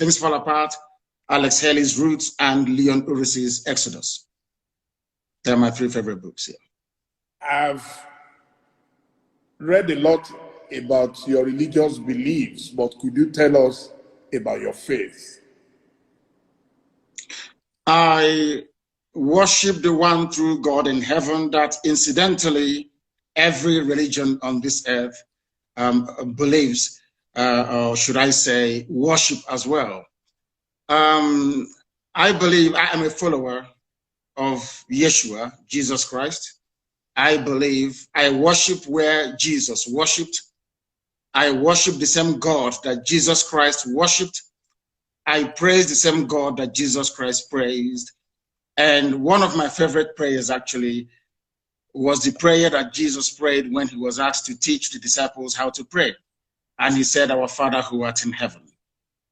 Things Fall Apart, Alex Haley's Roots, and Leon Uris's Exodus. They're my three favorite books here. I've read a lot about your religious beliefs, but could you tell us about your faith? I worship the one true God in heaven that incidentally every religion on this earth believes, or should I say, worship as well. I believe I am a follower of Yeshua, Jesus Christ. I believe I worship where Jesus worshipped. I worship the same God that Jesus Christ worshipped. I praise the same God that Jesus Christ praised. And one of my favorite prayers actually was the prayer that Jesus prayed when he was asked to teach the disciples how to pray. And he said, "Our Father who art in heaven,"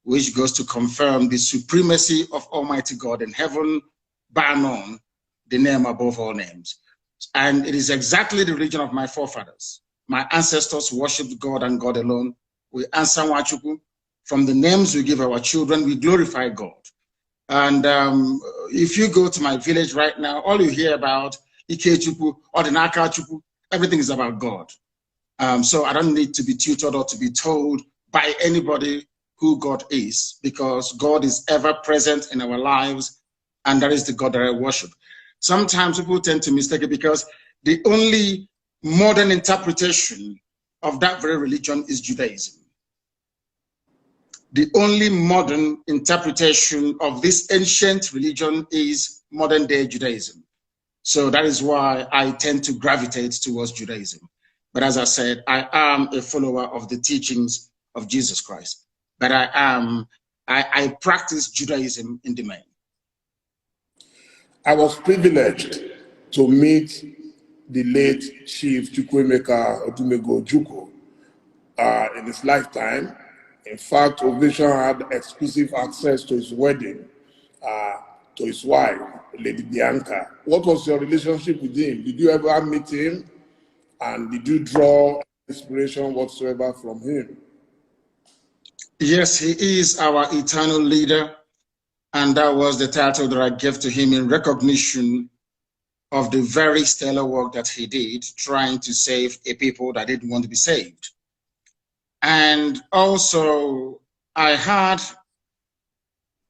which goes to confirm the supremacy of Almighty God in heaven, bar none, the name above all names. And it is exactly the religion of my forefathers. My ancestors worshipped God and God alone. We answer Wachuku. From the names we give our children, we glorify God. And if you go to my village right now, all you hear about Ikechuku or the Nakachuku, everything is about God. So I don't need to be tutored or to be told by anybody who God is, because God is ever present in our lives, and that is the God that I worship. Sometimes people tend to mistake it because the only modern interpretation of that very religion is Judaism. The only modern interpretation of this ancient religion is modern day Judaism. So that is why I tend to gravitate towards Judaism. But as I said, I am a follower of the teachings of Jesus Christ. But I practice Judaism in the main. I was privileged to meet the late Chief Chukwuemeka Odumego Ojukwu in his lifetime. In fact, OVATION had exclusive access to his wedding, to his wife, Lady Bianca. What was your relationship with him? Did you ever meet him? And did you draw inspiration whatsoever from him? Yes, he is our eternal leader. And that was the title that I gave to him in recognition of the very stellar work that he did, trying to save a people that didn't want to be saved. And also, I had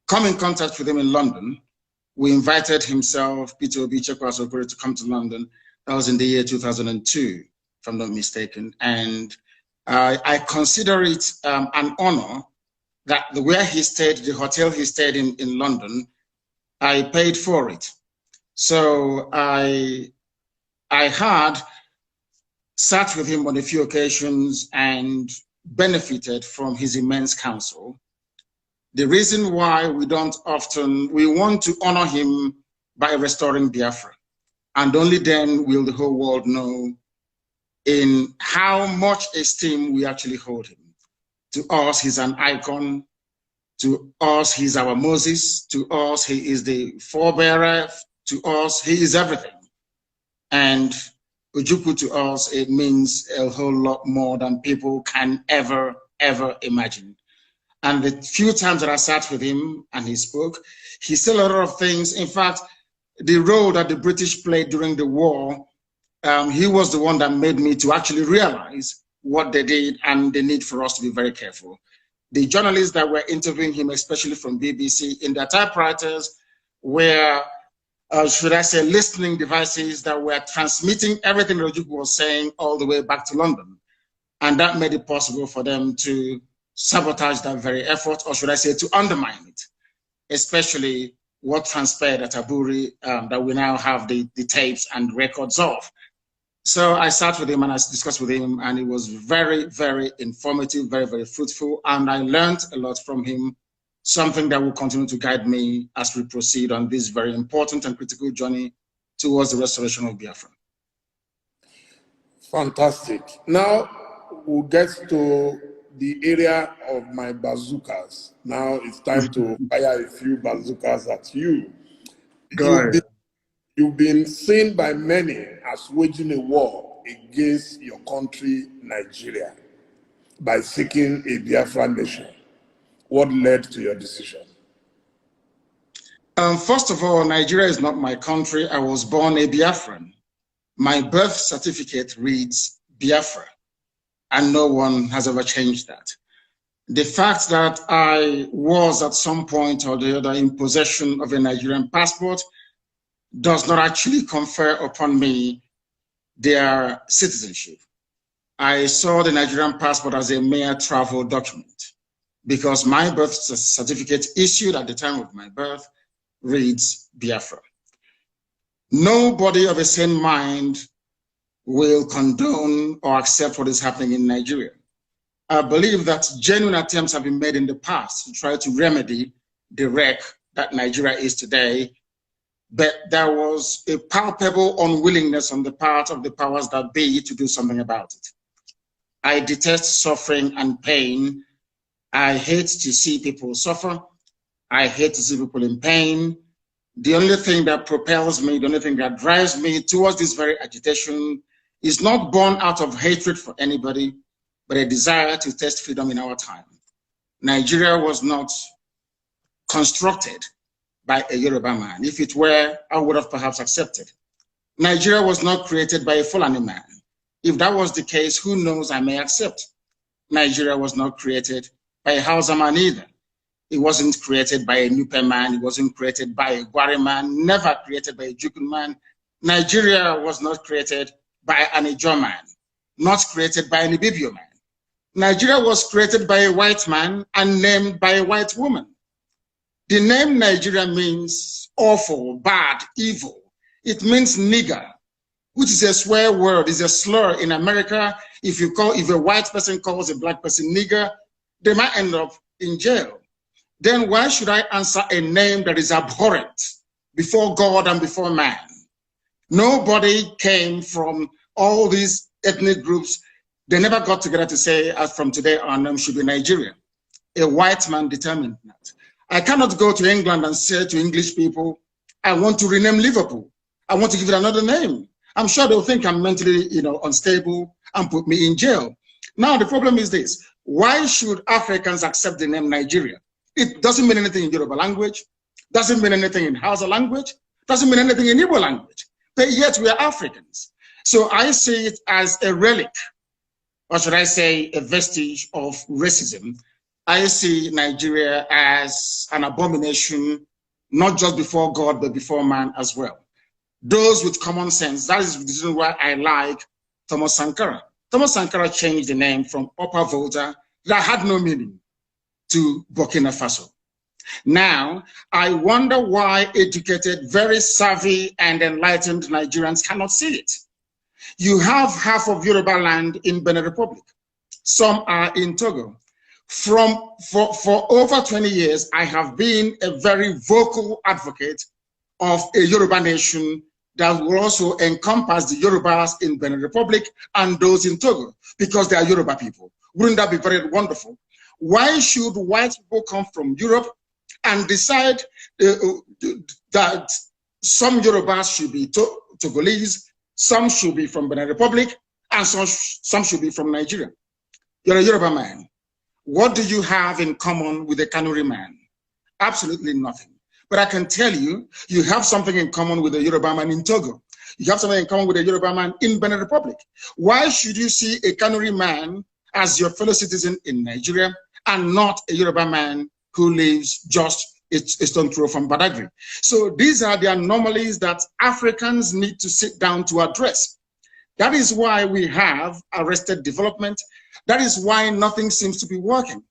come in contact with him in London. We invited himself, Peter Obi Chekwasokore, to come to London. That was in the year 2002, if I'm not mistaken. And I consider it an honor that where he stayed, the hotel he stayed in London, I paid for it. So I had sat with him on a few occasions and benefited from his immense counsel. The reason why we want to honor him by restoring Biafra. And only then will the whole world know in how much esteem we actually hold him. To us, he's an icon. To us, he's our Moses. To us, he is the forebearer. To us, he is everything. And Ojukwu to us, it means a whole lot more than people can ever imagine. And the few times that I sat with him and he spoke, he said a lot of things. In fact, the role that the British played during the war, he was the one that made me to actually realize what they did and the need for us to be very careful. The journalists that were interviewing him, especially from BBC, in their typewriters were, should I say, listening devices that were transmitting everything Ojukwu was saying all the way back to London. And that made it possible for them to sabotage that very effort, or should I say, to undermine it, especially what transpired at Aburi, that we now have the tapes and records of. So I sat with him and I discussed with him, and it was very, very informative, very, very fruitful. And I learned a lot from him, something that will continue to guide me as we proceed on this very important and critical journey towards the restoration of Biafra. Fantastic. Now we'll get to the area of my bazookas. Now it's time to fire a few bazookas at you. Go ahead. You've been seen by many as waging a war against your country, Nigeria, by seeking a Biafran nation. What led to your decision? First of all, Nigeria is not my country. I was born a Biafran. My birth certificate reads Biafra, and no one has ever changed that. The fact that I was at some point or the other in possession of a Nigerian passport does not actually confer upon me their citizenship. I saw the Nigerian passport as a mere travel document because my birth certificate issued at the time of my birth reads Biafra. Nobody of a sane mind will condone or accept what is happening in Nigeria. I believe that genuine attempts have been made in the past to try to remedy the wreck that Nigeria is today, but there was a palpable unwillingness on the part of the powers that be to do something about it. I detest suffering and pain. I hate to see people suffer. I hate to see people in pain. The only thing that propels me, the only thing that drives me towards this very agitation is not born out of hatred for anybody, but a desire to test freedom in our time. Nigeria was not constructed by a Yoruba man. If it were, I would have perhaps accepted. Nigeria was not created by a Fulani man. If that was the case, who knows, I may accept. Nigeria was not created by a Hausa man either. It wasn't created by a Nupe man. It wasn't created by a Gwari man, never created by a Jukun man. Nigeria was not created by an Ijaw man, not created by an Ibibio man. Nigeria was created by a white man and named by a white woman. The name Nigeria means awful, bad, evil. It means nigger, which is a swear word, is a slur in America. If a white person calls a black person nigger, they might end up in jail. Then why should I answer a name that is abhorrent before God and before man? Nobody came from all these ethnic groups. They never got together to say, as from today our name should be Nigeria. A white man determined that. I cannot go to England and say to English people, I want to rename Liverpool. I want to give it another name. I'm sure they'll think I'm mentally, unstable and put me in jail. Now, the problem is this. Why should Africans accept the name Nigeria? It doesn't mean anything in Yoruba language, doesn't mean anything in Hausa language, doesn't mean anything in Igbo language, but yet we are Africans. So I see it as a relic, or should I say a vestige of racism. I see Nigeria as an abomination, not just before God, but before man as well. Those with common sense, that is the reason why I like Thomas Sankara. Thomas Sankara changed the name from Upper Volta that had no meaning to Burkina Faso. Now, I wonder why educated, very savvy and enlightened Nigerians cannot see it. You have half of Yoruba land in Benin Republic. Some are in Togo. For over 20 years, I have been a very vocal advocate of a Yoruba nation that will also encompass the Yorubas in Benin Republic and those in Togo, because they are Yoruba people. Wouldn't that be very wonderful? Why should white people come from Europe and decide that some Yorubas should be Togolese, some should be from Benin Republic, and some should be from Nigeria? You're a Yoruba man. What do you have in common with a Kanu'S man? Absolutely nothing. But I can tell you, you have something in common with a Yoruba man in Togo. You have something in common with a Yoruba man in Benin Republic. Why should you see a Kanu'S man as your fellow citizen in Nigeria and not a Yoruba man who lives just a stone throw from Badagry? So these are the anomalies that Africans need to sit down to address. That is why we have arrested development. That is why nothing seems to be working.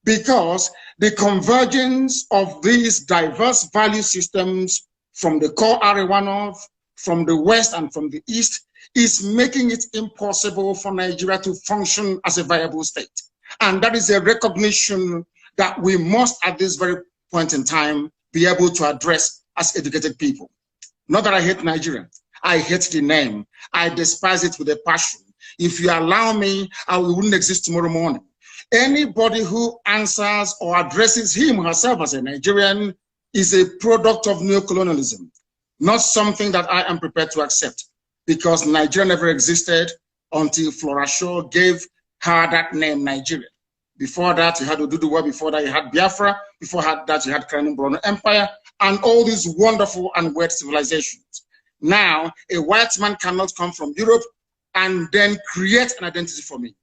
Because the convergence of these diverse value systems from the core Arewa North, from the West and from the East is making it impossible for Nigeria to function as a viable state. And that is a recognition that we must, at this very point in time, be able to address as educated people. Not that I hate Nigeria. I hate the name. I despise it with a passion. If you allow me, I wouldn't exist tomorrow morning. Anybody who answers or addresses him or herself as a Nigerian is a product of neocolonialism, not something that I am prepared to accept, because Nigeria never existed until Flora Shaw gave her that name, Nigeria. Before that, you had Oduduwa. Before that, you had Biafra. Before that, you had Kanu'S Empire, and all these wonderful and weird civilizations. Now, a white man cannot come from Europe and then create an identity for me.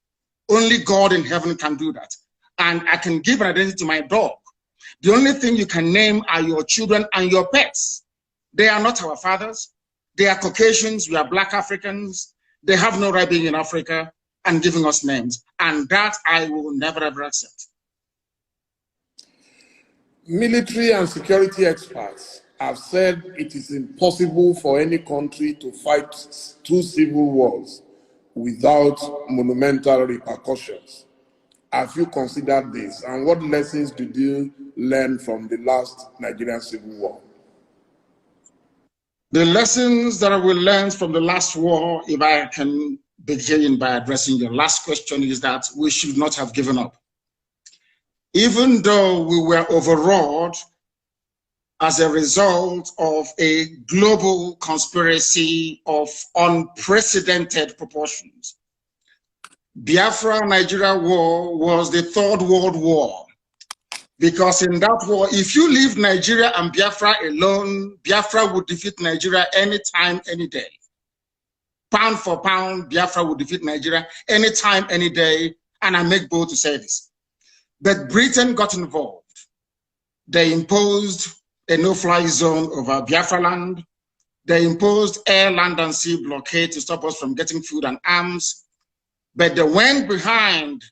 Only God in heaven can do that. And I can give an identity to my dog. The only thing you can name are your children and your pets. They are not our fathers. They are Caucasians. We are Black Africans. They have no right being in Africa and giving us names. And that I will never, ever accept. Military and security experts have said it is impossible for any country to fight 2 civil wars without monumental repercussions. Have you considered this? And what lessons did you learn from the last Nigerian Civil War? The lessons that I will learn from the last war, if I can begin by addressing your last question, is that we should not have given up. Even though we were overawed as a result of a global conspiracy of unprecedented proportions, Biafra-Nigeria war was the Third World War. Because in that war, if you leave Nigeria and Biafra alone, Biafra would defeat Nigeria anytime, any day. Pound for pound, Biafra would defeat Nigeria anytime, any day. And I make bold to say this. But Britain got involved. They imposed a no-fly zone over Biafra land. They imposed air, land, and sea blockade to stop us from getting food and arms. But they went behind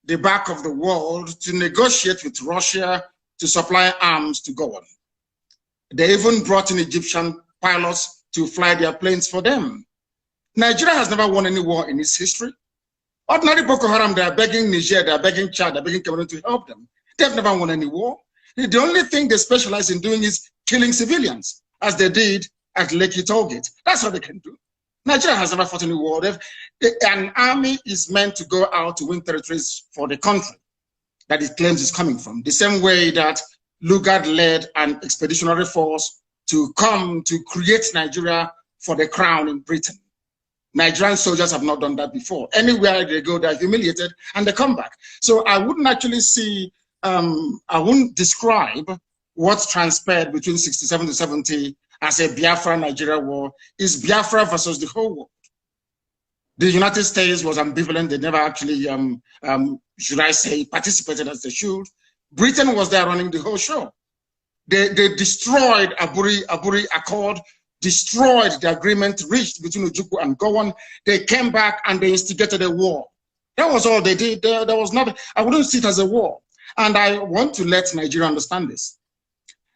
the back of the world to negotiate with Russia to supply arms to go on. They even brought in Egyptian pilots to fly their planes for them. Nigeria has never won any war in its history. Ordinary Boko Haram, they are begging Niger, they are begging Chad, they are begging Cameroon to help them. They've never won any war. The only thing they specialize in doing is killing civilians, as they did at Lekki Tollgate. That's what they can do. Nigeria has never fought any war. An army is meant to go out to win territories for the country that it claims is coming from. The same way that Lugard led an expeditionary force to come to create Nigeria for the crown in Britain. Nigerian soldiers have not done that before. Anywhere they go, they're humiliated and they come back. So I wouldn't actually see, I wouldn't describe what transpired between 67 to 70 as a Biafra-Nigeria war. Is Biafra versus the whole world. The United States was ambivalent. They never actually, should I say, participated as they should. Britain was there running the whole show. They destroyed Aburi Accord, destroyed the agreement reached between Ojukwu and Gowon. They came back and they instigated a war. That was all they did. There was nothing. I wouldn't see it as a war. And I want to let Nigeria understand this.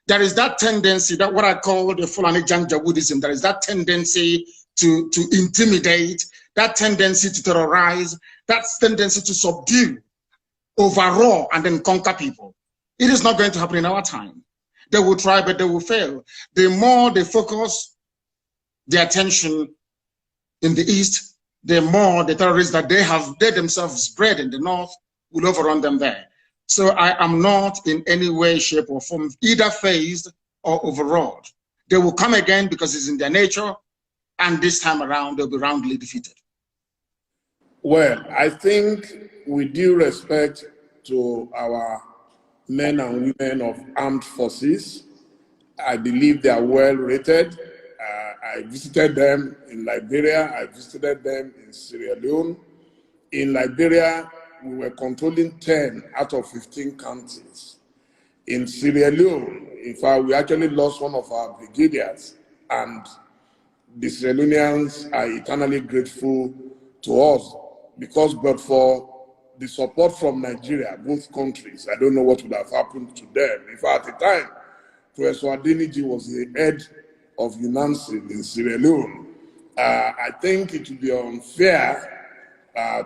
There is that tendency, that what I call the Fulani Janjaweedism, there is that tendency to intimidate, that tendency to terrorize, that tendency to subdue, overraw, and then conquer people. It is not going to happen in our time. They will try, but they will fail. The more they focus their attention in the East, the more the terrorists that they themselves bred in the North will overrun them there. So I am not in any way, shape, or form either phased or overawed. They will come again because it's in their nature, and this time around they'll be roundly defeated. Well, I think with due respect to our men and women of armed forces, I believe they are well rated. I visited them in Liberia. I visited them in Sierra Leone. In Liberia, we were controlling 10 out of 15 counties. In Sierra Leone, in fact, we actually lost one of our brigadiers, and the Sierra Leoneans are eternally grateful to us, because but for the support from Nigeria, both countries, I don't know what would have happened to them. In fact, at the time, Professor Adeniji was the head of UNAMSIL in Sierra Leone. I think it would be unfair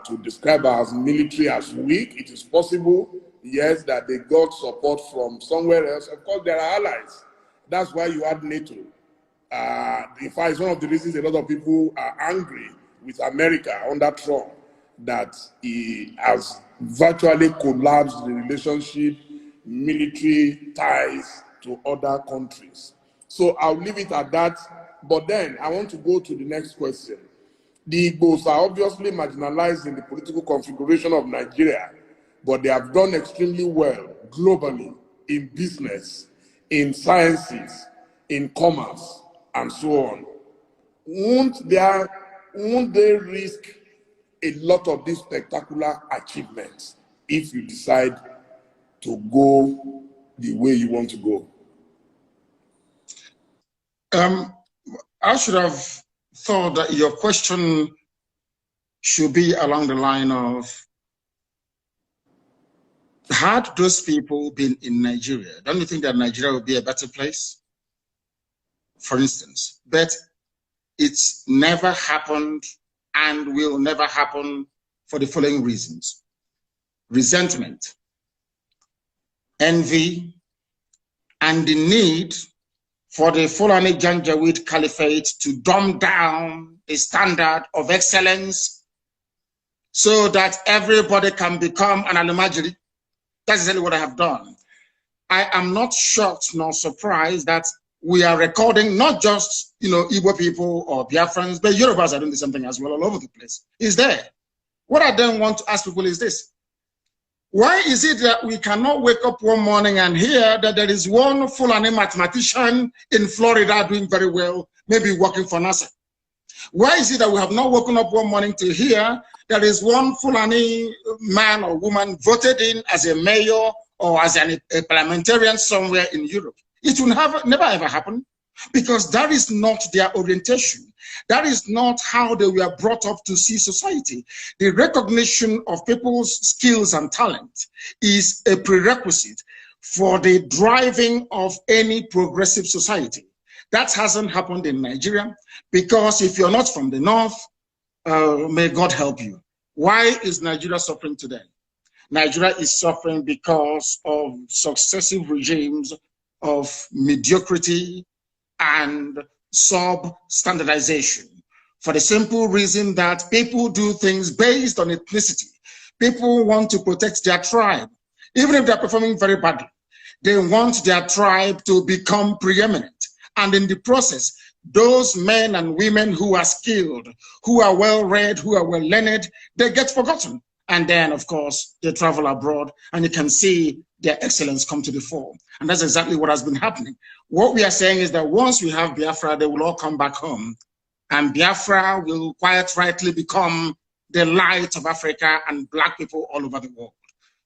to describe as military as weak. It is possible, yes, that they got support from somewhere else. Of course, there are allies. That's why you had NATO. In fact, it's one of the reasons a lot of people are angry with America under Trump, that he has virtually collapsed the relationship, military ties to other countries. So I'll leave it at that. But then I want to go to the next question. The Igbos are obviously marginalized in the political configuration of Nigeria, but they have done extremely well globally in business, in sciences, in commerce, and so on. Won't they risk a lot of these spectacular achievements if you decide to go the way you want to go? I should have thought that your question should be along the line of, had those people been in Nigeria, don't you think that Nigeria would be a better place? For instance, but it's never happened and will never happen for the following reasons: resentment, envy, and the need for the Fulani Janjaweed Caliphate to dumb down the standard of excellence so that everybody can become an Alumajiri. That's exactly what I have done. I am not shocked nor surprised that we are recording not just, Igbo people or Biafrans, but Yorubas are doing something as well all over the place. It's there. What I then want to ask people is this: why is it that we cannot wake up one morning and hear that there is one Fulani mathematician in Florida doing very well, maybe working for NASA? Why is it that we have not woken up one morning to hear there is one Fulani man or woman voted in as a mayor or as a parliamentarian somewhere in Europe? It will never ever happen, because that is not their orientation. That is not how they were brought up to see society. The recognition of people's skills and talent is a prerequisite for the driving of any progressive society. That hasn't happened in Nigeria, because if you're not from the north, may God help you. Why is Nigeria suffering today? Nigeria is suffering because of successive regimes of mediocrity and sub-standardization, for the simple reason that people do things based on ethnicity. People want to protect their tribe. Even if they're performing very badly, they want their tribe to become preeminent. And in the process, those men and women who are skilled, who are well-read, who are well-learned, they get forgotten. And then, of course, they travel abroad, and you can see their excellence come to the fore. And that's exactly what has been happening. What we are saying is that once we have Biafra, they will all come back home. And Biafra will quite rightly become the light of Africa and Black people all over the world.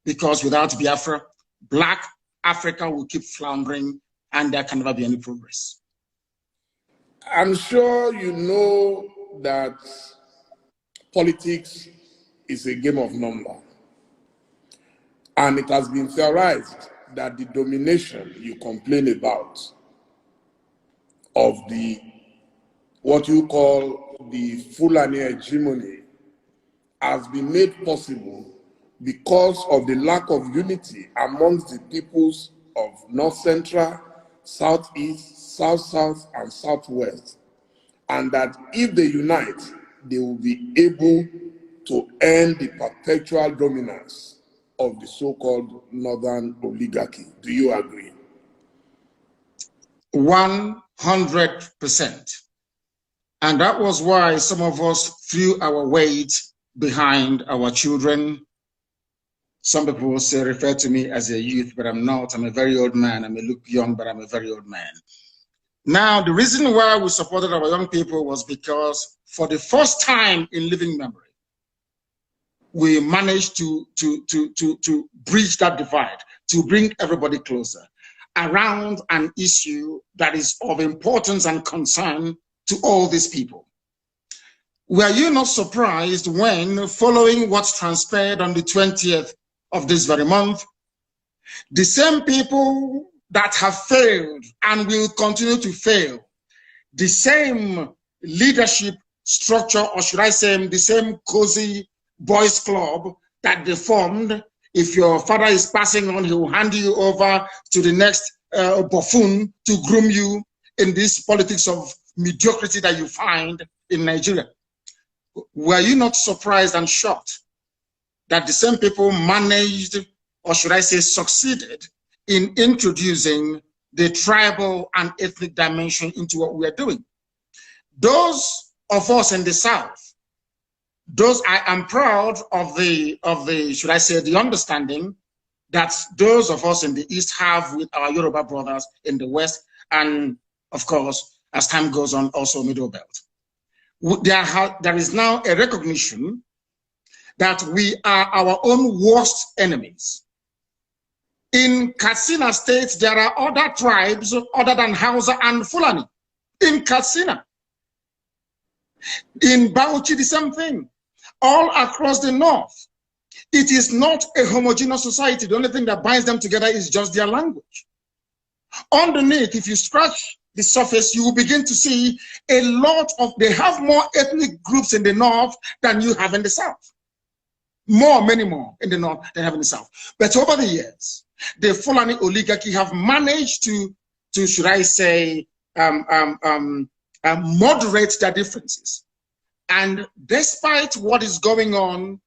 Because without Biafra, Black Africa will keep floundering, and there can never be any progress. I'm sure you know that politics is a game of number. And it has been theorized that the domination you complain about of what you call the Fulani hegemony has been made possible because of the lack of unity amongst the peoples of North Central, Southeast, South-South, and Southwest. And that if they unite, they will be able to end the perpetual dominance of the so-called Northern oligarchy. Do you agree? 100%. And that was why some of us threw our weight behind our children. Some people will say, refer to me as a youth, but I'm not. I'm a very old man. I may look young, but I'm a very old man. Now, the reason why we supported our young people was because for the first time in living memory, we managed to bridge that divide, to bring everybody closer around an issue that is of importance and concern to all these people. Were you not surprised when, following what transpired on the 20th of this very month, the same people that have failed and will continue to fail, the same leadership structure, or should I say the same cozy boys club that they formed, if your father is passing on, he will hand you over to the next buffoon to groom you in this politics of mediocrity that you find in Nigeria. Were you not surprised and shocked that the same people managed, or should I say succeeded, in introducing the tribal and ethnic dimension into what we are doing? Those of us in the South those, I am proud of the, should I say, the understanding that those of us in the East have with our Yoruba brothers in the West, and of course, as time goes on, also Middle Belt. There is now a recognition that we are our own worst enemies. In Katsina State, there are other tribes other than Hausa and Fulani. In Katsina. In Bauchi, the same thing. All across the north. It is not a homogeneous society. The only thing that binds them together is just their language. Underneath, if you scratch the surface, you will begin to see a lot of, they have more ethnic groups in the north than you have in the south. Many more in the north than have in the south. But over the years, the Fulani oligarchy have managed to should I say, moderate their differences. And despite what is going on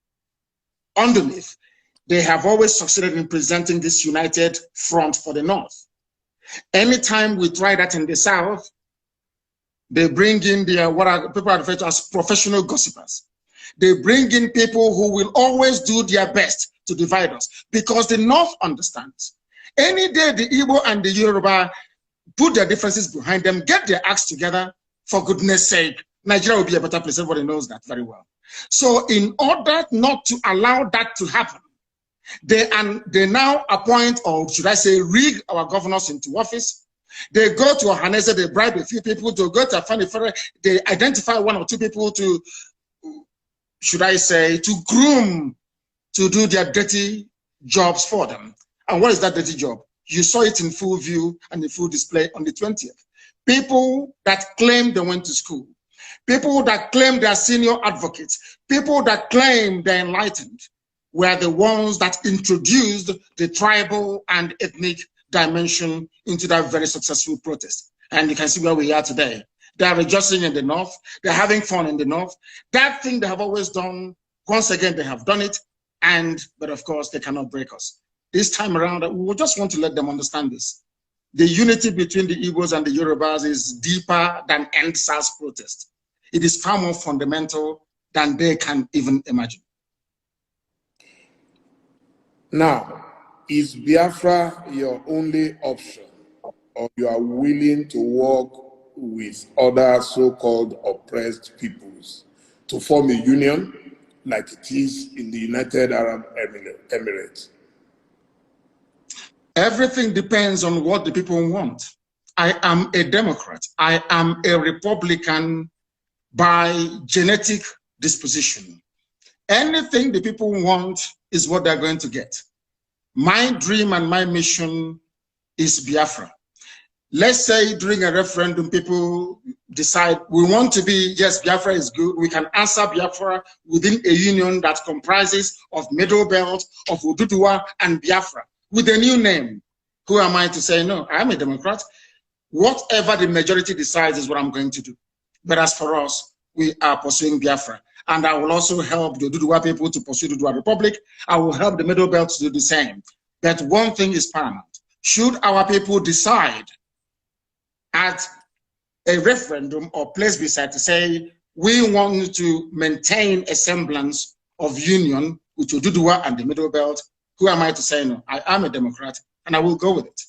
underneath, they have always succeeded in presenting this united front for the north. Anytime we try that in the south, they bring in their, what people are referred to as professional gossipers. They bring in people who will always do their best to divide us, because the north understands. Any day the Igbo and the Yoruba put their differences behind them, get their acts together, for goodness sake, Nigeria will be a better place. Everybody knows that very well. So in order not to allow that to happen, they now appoint, or should I say, rig our governors into office. They go to Ohanese, they bribe a few people to go to Afenifere, they identify one or two people to, should I say, to groom, to do their dirty jobs for them. And what is that dirty job? You saw it in full view and in full display on the 20th. People that claim they went to school, people that claim they are senior advocates, people that claim they're enlightened, were the ones that introduced the tribal and ethnic dimension into that very successful protest. And you can see where we are today. They are rejoicing in the north. They're having fun in the north. That thing they have always done, once again, they have done it. But of course, they cannot break us. This time around, we just want to let them understand this. The unity between the Igbos and the Yorubas is deeper than End SARS protest. It is far more fundamental than they can even imagine. Now, is Biafra your only option, or you are willing to work with other so-called oppressed peoples to form a union like it is in the United Arab Emirates? Everything depends on what the people want. I am a Democrat. I am a Republican by genetic disposition. Anything the people want is what they're going to get. My dream and my mission is Biafra. Let's say during a referendum, people decide we want to be, yes, Biafra is good. We can answer Biafra within a union that comprises of Middle Belt, of Oduduwa and Biafra with a new name. Who am I to say no? I'm a Democrat. Whatever the majority decides is what I'm going to do. But as for us, we are pursuing Biafra. And I will also help the Oduduwa people to pursue the Oduduwa Republic. I will help the Middle Belt to do the same. But one thing is paramount. Should our people decide at a referendum or plebiscite to say, we want to maintain a semblance of union with Oduduwa and the Middle Belt, who am I to say no? I am a Democrat and I will go with it.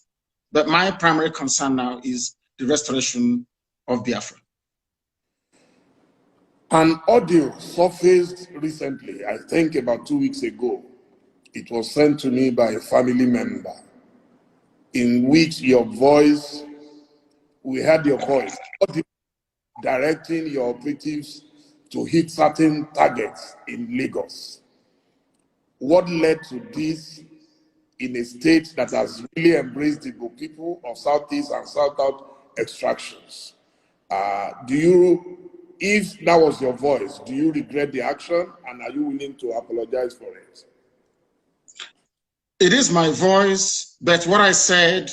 But my primary concern now is the restoration of Biafra. An audio surfaced recently, I think about 2 weeks ago. It was sent to me by a family member, in which your voice, we heard your voice, directing your operatives to hit certain targets in Lagos. What led to this in a state that has really embraced the people of Southeast and South extractions? If that was your voice, do you regret the action, and are you willing to apologize for it? It is my voice, but what I said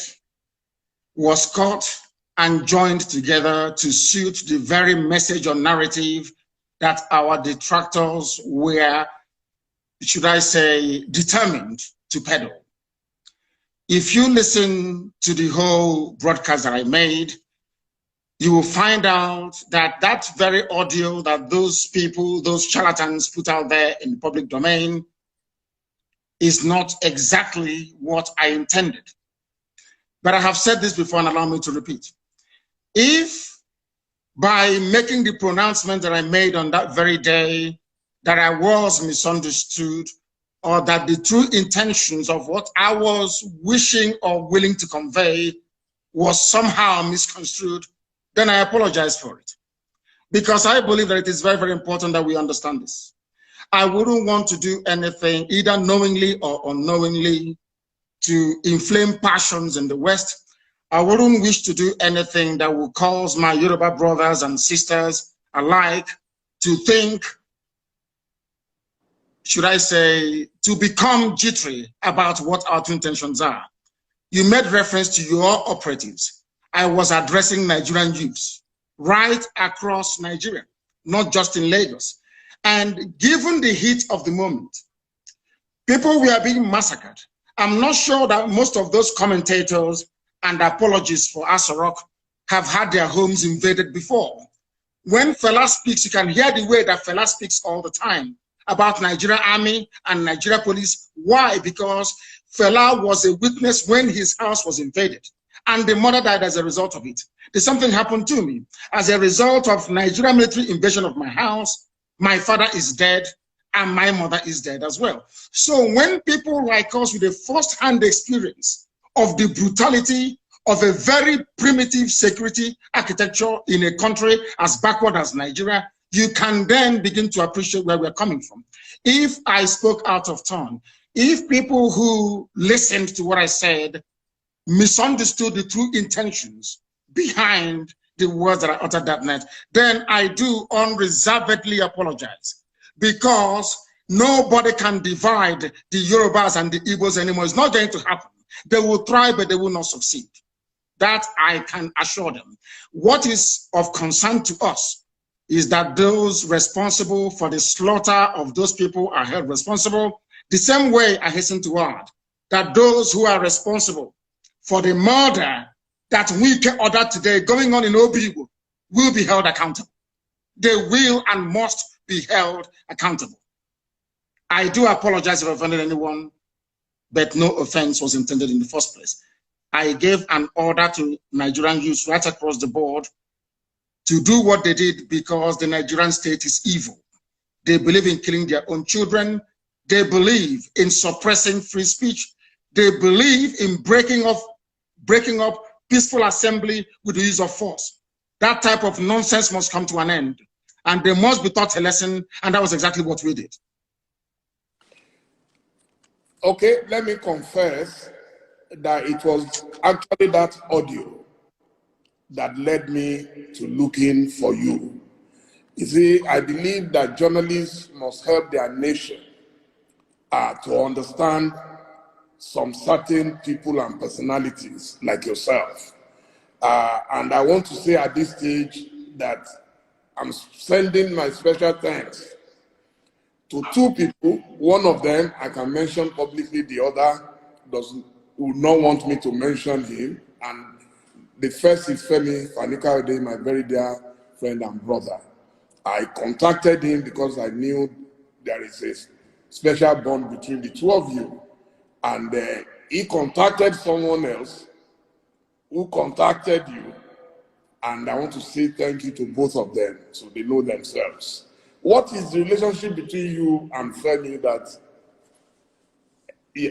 was cut and joined together to suit the very message or narrative that our detractors were, should I say, determined to peddle. If you listen to the whole broadcast that I made, you will find out that that very audio that those people, those charlatans put out there in the public domain is not exactly what I intended. But I have said this before and allow me to repeat. If by making the pronouncement that I made on that very day that I was misunderstood, or that the true intentions of what I was wishing or willing to convey was somehow misconstrued, then I apologize for it. Because I believe that it is very, very important that we understand this. I wouldn't want to do anything, either knowingly or unknowingly, to inflame passions in the West. I wouldn't wish to do anything that will cause my Yoruba brothers and sisters alike to think, should I say, to become jittery about what our true intentions are. You made reference to your operatives. I was addressing Nigerian youths right across Nigeria, not just in Lagos. And given the heat of the moment, people were being massacred. I'm not sure that most of those commentators and apologists for Asarok have had their homes invaded before. When Fela speaks, you can hear the way that Fela speaks all the time about Nigeria Army and Nigeria Police. Why? Because Fela was a witness when his house was invaded, and the mother died as a result of it. There's something happened to me. As a result of Nigeria military invasion of my house, my father is dead, and my mother is dead as well. So when people like us with a first-hand experience of the brutality of a very primitive security architecture in a country as backward as Nigeria, you can then begin to appreciate where we're coming from. If I spoke out of turn, if people who listened to what I said misunderstood the true intentions behind the words that I uttered that night, then I do unreservedly apologize, because nobody can divide the Yorubas and the Igbos anymore. It's not going to happen. They will try, but they will not succeed. That I can assure them. What is of concern to us is that those responsible for the slaughter of those people are held responsible. The same way, I hasten to add, that those who are responsible for the murder that we ordered today going on in Obibo will be held accountable. They will and must be held accountable. I do apologize if I offended anyone, but no offense was intended in the first place. I gave an order to Nigerian youths right across the board to do what they did because the Nigerian state is evil. They believe in killing their own children. They believe in suppressing free speech. They believe in breaking up peaceful assembly with the use of force. That type of nonsense must come to an end, and they must be taught a lesson, and that was exactly what we did. Okay, let me confess that it was actually that audio that led me to looking for you. You see, I believe that journalists must help their nation to understand some certain people and personalities like yourself. And I want to say at this stage that I'm sending my special thanks to two people. One of them I can mention publicly, the other would not want me to mention him. And the first is Femi Fanikaude, my very dear friend and brother. I contacted him because I knew there is a special bond between the two of you. And he contacted someone else who contacted you. And I want to say thank you to both of them so they know themselves. What is the relationship between you and Femi that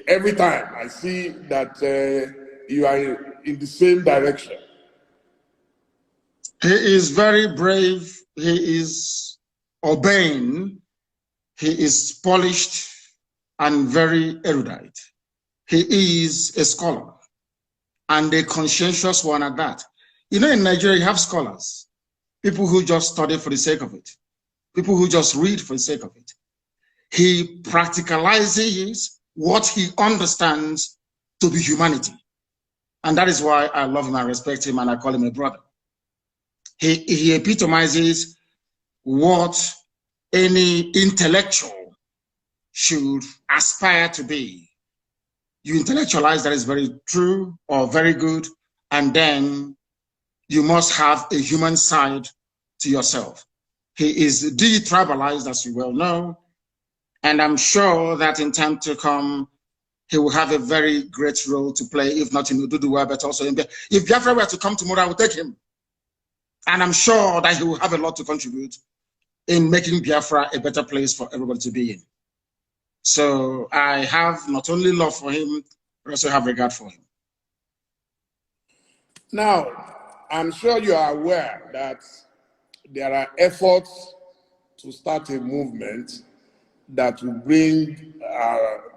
every time I see that you are in the same direction? He is very brave. He is urbane. He is polished and very erudite. He is a scholar and a conscientious one at that. You know, in Nigeria, you have scholars, people who just study for the sake of it, people who just read for the sake of it. He practicalizes what he understands to be humanity. And that is why I love him, I respect him, and I call him a brother. He epitomizes what any intellectual should aspire to be. You intellectualize that is very true or very good, and then you must have a human side to yourself. He is de-tribalized, as you well know, and I'm sure that in time to come, he will have a very great role to play, if not in Ududuwa, but also in Biafra. If Biafra were to come tomorrow, I will take him. And I'm sure that he will have a lot to contribute in making Biafra a better place for everybody to be in. So I have not only love for him, but also have regard for him. Now, I'm sure you are aware that there are efforts to start a movement that will bring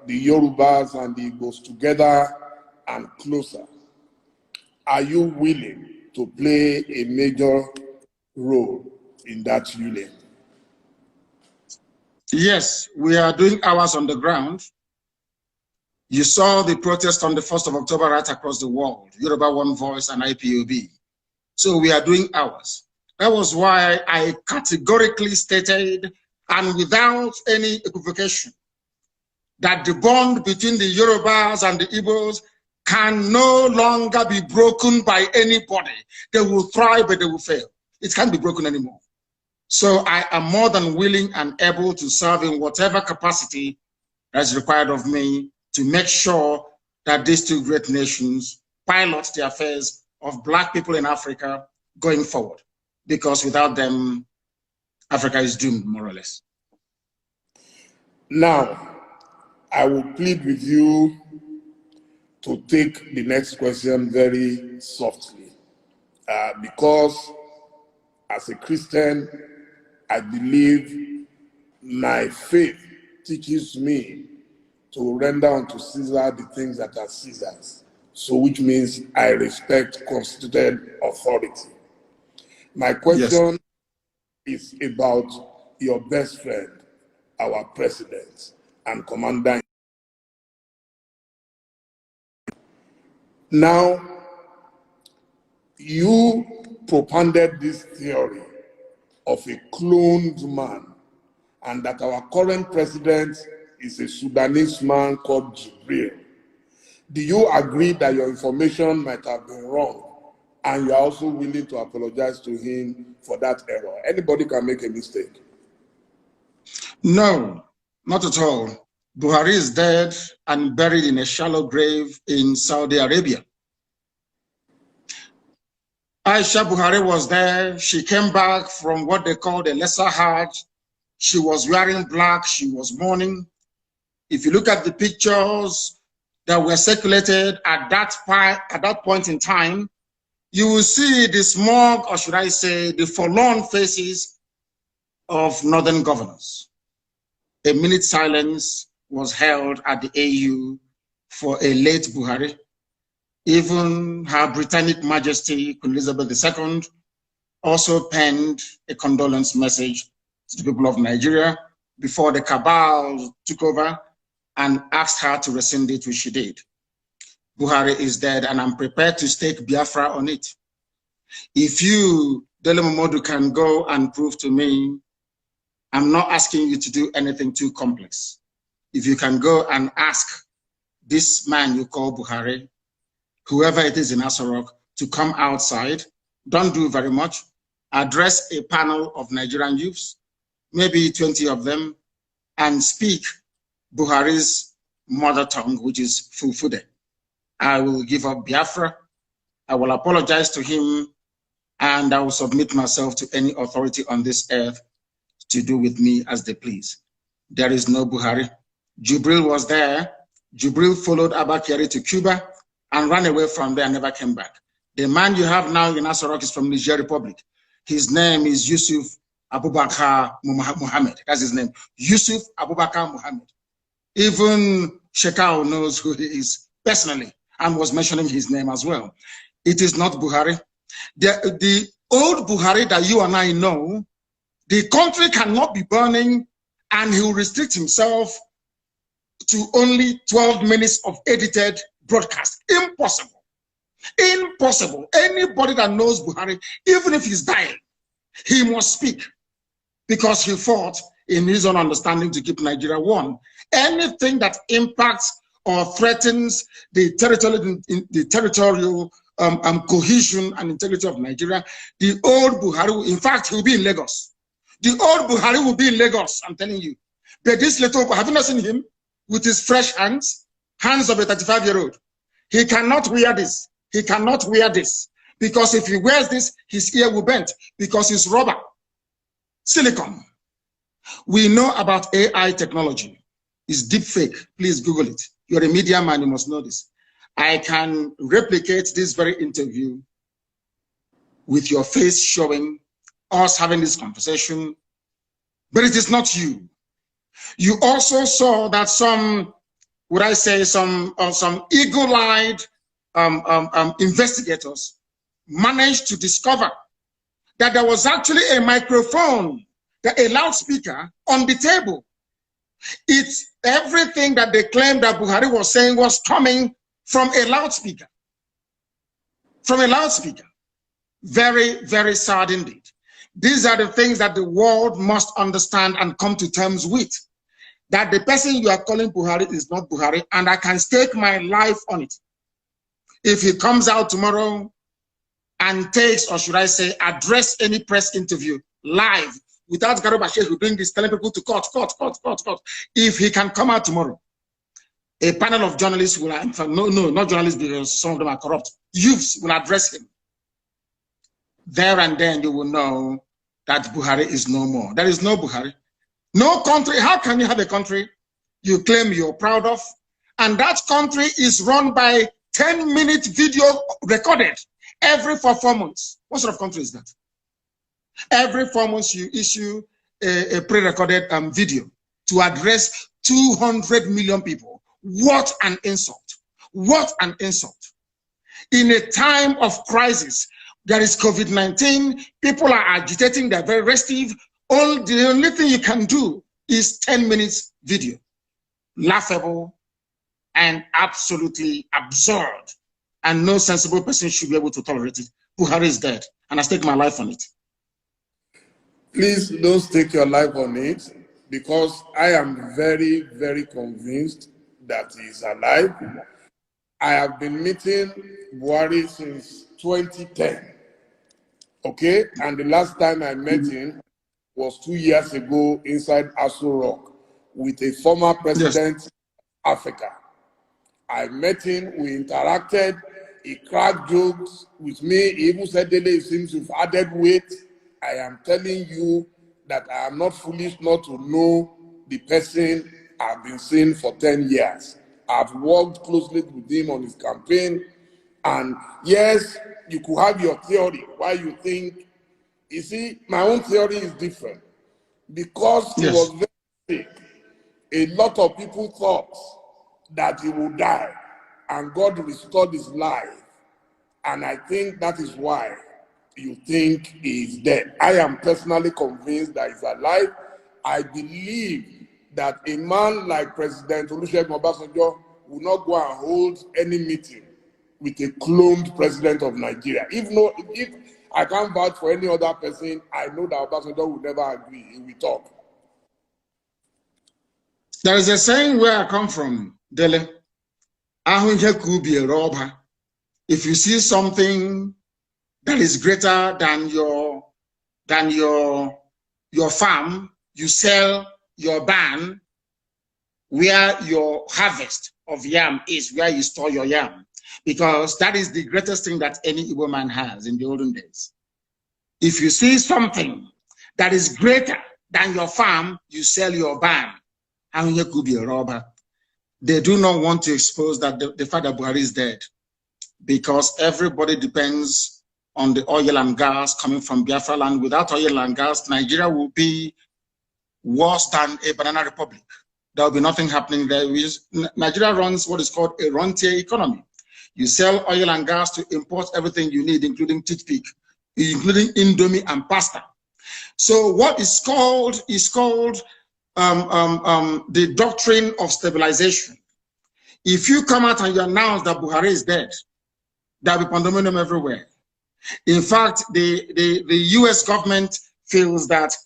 the Yorubas and the Igbos together and closer. Are you willing to play a major role in that union? Yes, we are doing ours on the ground. You saw the protest on the 1st of October right across the world, Yoruba One Voice and IPOB. So we are doing ours. That was why I categorically stated, and without any equivocation, that the bond between the Yorubas and the Igbos can no longer be broken by anybody. They will thrive, but they will fail. It can't be broken anymore. So I am more than willing and able to serve in whatever capacity that's required of me to make sure that these two great nations pilot the affairs of Black people in Africa going forward. Because without them, Africa is doomed, more or less. Now, I will plead with you to take the next question very softly, because as a Christian, I believe my faith teaches me to render unto Caesar the things that are Caesar's. So which means I respect constituted authority. My question is about your best friend, our president and commander. Now, you propounded this theory of a cloned man, and that our current president is a Sudanese man called Jibril. Do you agree that your information might have been wrong, and you're also willing to apologize to him for that error? Anybody can make a mistake. No, not at all. Buhari is dead and buried in a shallow grave in Saudi Arabia. Aisha Buhari was there. She came back from what they called a lesser Hajj. She was wearing black. She was mourning. If you look at the pictures that were circulated at that point in time, you will see the smug, or should I say, the forlorn faces of northern governors. A minute silence was held at the AU for a late Buhari. Even Her Britannic Majesty, Queen Elizabeth II, also penned a condolence message to the people of Nigeria before the cabal took over and asked her to rescind it, which she did. Buhari is dead, and I'm prepared to stake Biafra on it. If you, Dele Momodu, can go and prove to me, I'm not asking you to do anything too complex. If you can go and ask this man you call Buhari, whoever it is in Asorok, to come outside, don't do very much, address a panel of Nigerian youths, maybe 20 of them, and speak Buhari's mother tongue, which is Fulfude. I will give up Biafra, I will apologize to him, and I will submit myself to any authority on this earth to do with me as they please. There is no Buhari. Jibril was there. Jibril followed Abba Kyari to Cuba and ran away from there and never came back. The man you have now in Asorok is from Niger Republic. His name is Yusuf Abubakar Muhammad. That's his name. Yusuf Abubakar Muhammad. Even Shekau knows who he is personally and was mentioning his name as well. It is not Buhari. The old Buhari that you and I know, the country cannot be burning and he will restrict himself to only 12 minutes of edited broadcast. Impossible. Impossible. Anybody that knows Buhari, even if he's dying, he must speak because he fought in his own understanding to keep Nigeria one. Anything that impacts or threatens the territorial cohesion and integrity of Nigeria, the old Buhari, in fact, he will be in Lagos. The old Buhari will be in Lagos, I'm telling you. But this little, have you not seen him with his fresh hands of a 35-year-old? He cannot wear this. He cannot wear this. Because if he wears this, his ear will bend. Because it's rubber, silicon. We know about AI technology. It's deep fake. Please Google it. You're a media man, you must know this. I can replicate this very interview with your face showing us having this conversation, but it is not you. You also saw that some, would I say, some eagle-eyed investigators managed to discover that there was actually a microphone, a loudspeaker on the table. It's everything that they claimed that Buhari was saying was coming from a loudspeaker. From a loudspeaker. Very, very sad indeed. These are the things that the world must understand and come to terms with. That the person you are calling Buhari is not Buhari, and I can stake my life on it. If he comes out tomorrow and takes, or should I say, address any press interview live without Garba who doing this, telling people to cut. If he can come out tomorrow, a panel of journalists will, in fact, no, not journalists because some of them are corrupt, youths will address him. There and then you will know that Buhari is no more. There is no Buhari. No country. How can you have a country you claim you're proud of, and that country is run by 10-minute video recorded every 4 months? What sort of country is that? Every 4 months you issue a pre-recorded video to address 200 million people. What an insult. What an insult. In a time of crisis, there is COVID-19, people are agitating, they're very restive. The only thing you can do is 10 minutes video. Laughable and absolutely absurd. And no sensible person should be able to tolerate it. Buhari is dead, and I stake my life on it. Please don't stake your life on it, because I am very, very convinced that he is alive. I have been meeting Buhari since 2010. Okay, and the last time I met him was 2 years ago inside Aso Rock with a former president of Africa. I met him, we interacted, he cracked jokes with me, he even said, Dele, seems you've added weight. I am telling you that I am not foolish not to know the person I've been seeing for 10 years. I've worked closely with him on his campaign, and yes, you could have your theory why you think. You see, my own theory is different. Because he was very sick, a lot of people thought that he would die, and God restored his life. And I think that is why you think he is dead. I am personally convinced that he's alive. I believe that a man like President Olusegun Obasanjo will not go and hold any meeting with a cloned president of Nigeria. If I can't vouch for any other person, I know that Obasanjo will never agree. He will talk. There is a saying where I come from, Dele. If you see something that is greater than your farm, you sell your barn where your harvest of yam is, where you store your yam. Because that is the greatest thing that any Igbo man has in the olden days. If you see something that is greater than your farm, you sell your barn. And you could be a robber. They do not want to expose that the fact that Buhari is dead, because everybody depends on the oil and gas coming from Biafra land. Without oil and gas, Nigeria will be worse than a banana republic. There will be nothing happening there. Nigeria runs what is called a rentier economy. You sell oil and gas to import everything you need, including toothpick, including Indomie and pasta. So what is called the Doctrine of Stabilization. If you come out and you announce that Buhari is dead, there will be pandemonium everywhere. In fact, the US government feels that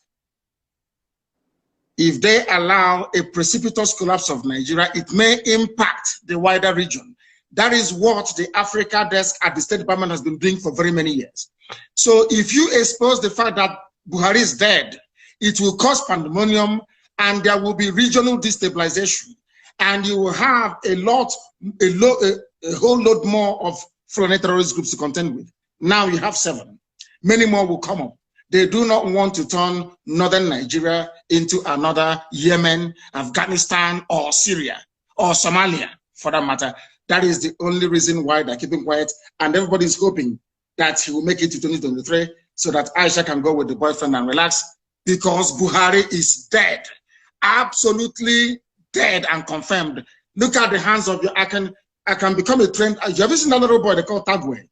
if they allow a precipitous collapse of Nigeria, it may impact the wider region. That is what the Africa desk at the State Department has been doing for very many years. So if you expose the fact that Buhari is dead, it will cause pandemonium and there will be regional destabilization. And you will have a whole load more of foreign terrorist groups to contend with. Now you have 7. Many more will come up. They do not want to turn northern Nigeria into another Yemen, Afghanistan, or Syria, or Somalia, for that matter. That is the only reason why they're keeping quiet. And everybody's hoping that he will make it to 2023 so that Aisha can go with the boyfriend and relax, because Buhari is dead. Absolutely dead and confirmed. Look at the hands of your, I can become a trend. You ever seen that little boy they call Tagwe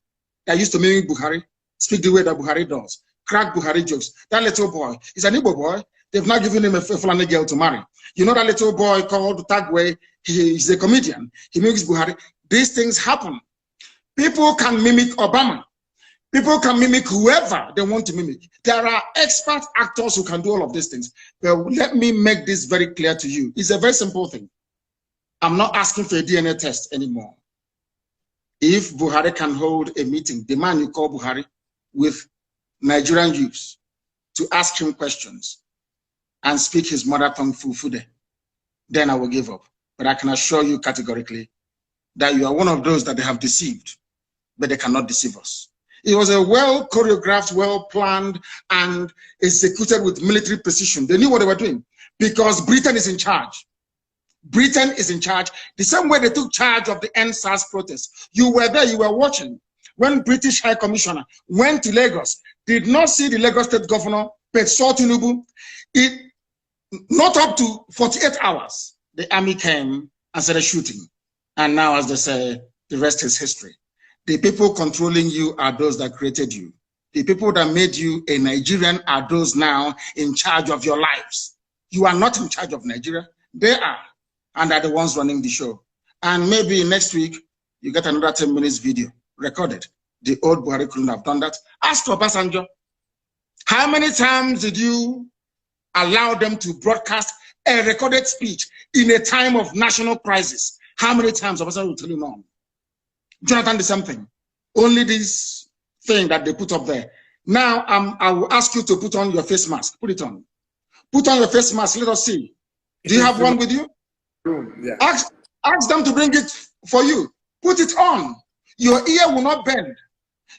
that used to mimic Buhari, speak the way that Buhari does, crack Buhari jokes? That little boy is an Igbo boy. They've not given him a Fulani girl to marry. You know that little boy called Tagwe, he's a comedian. He mimics Buhari. These things happen. People can mimic Obama. People can mimic whoever they want to mimic. There are expert actors who can do all of these things. But let me make this very clear to you. It's a very simple thing. I'm not asking for a DNA test anymore. If Buhari can hold a meeting, the man you call Buhari, with Nigerian youths to ask him questions and speak his mother tongue Fufude, then I will give up. But I can assure you categorically that you are one of those that they have deceived, but they cannot deceive us. It was a well choreographed, well planned, and executed with military precision. They knew what they were doing because Britain is in charge. Britain is in charge. The same way they took charge of the NSAS protests. You were there, you were watching. When British High Commissioner went to Lagos, did not see the Lagos State Governor, but saw Tinubu. Not up to 48 hours, the army came and started shooting. And now, as they say, the rest is history. The people controlling you are those that created you. The people that made you a Nigerian are those now in charge of your lives. You are not in charge of Nigeria. They are, and are the ones running the show. And maybe next week, you get another 10 minutes video recorded. The old Buhari couldn't have done that. Ask Obasanjo, how many times did you allow them to broadcast a recorded speech in a time of national crisis? How many times? Obasanjo will tell you no. Jonathan, the same thing. Only this thing that they put up there. Now, I will ask you to put on your face mask. Put it on. Put on your face mask. Let us see. Do you have one with you? Yeah. Ask them to bring it for you. Put it on. Your ear will not bend.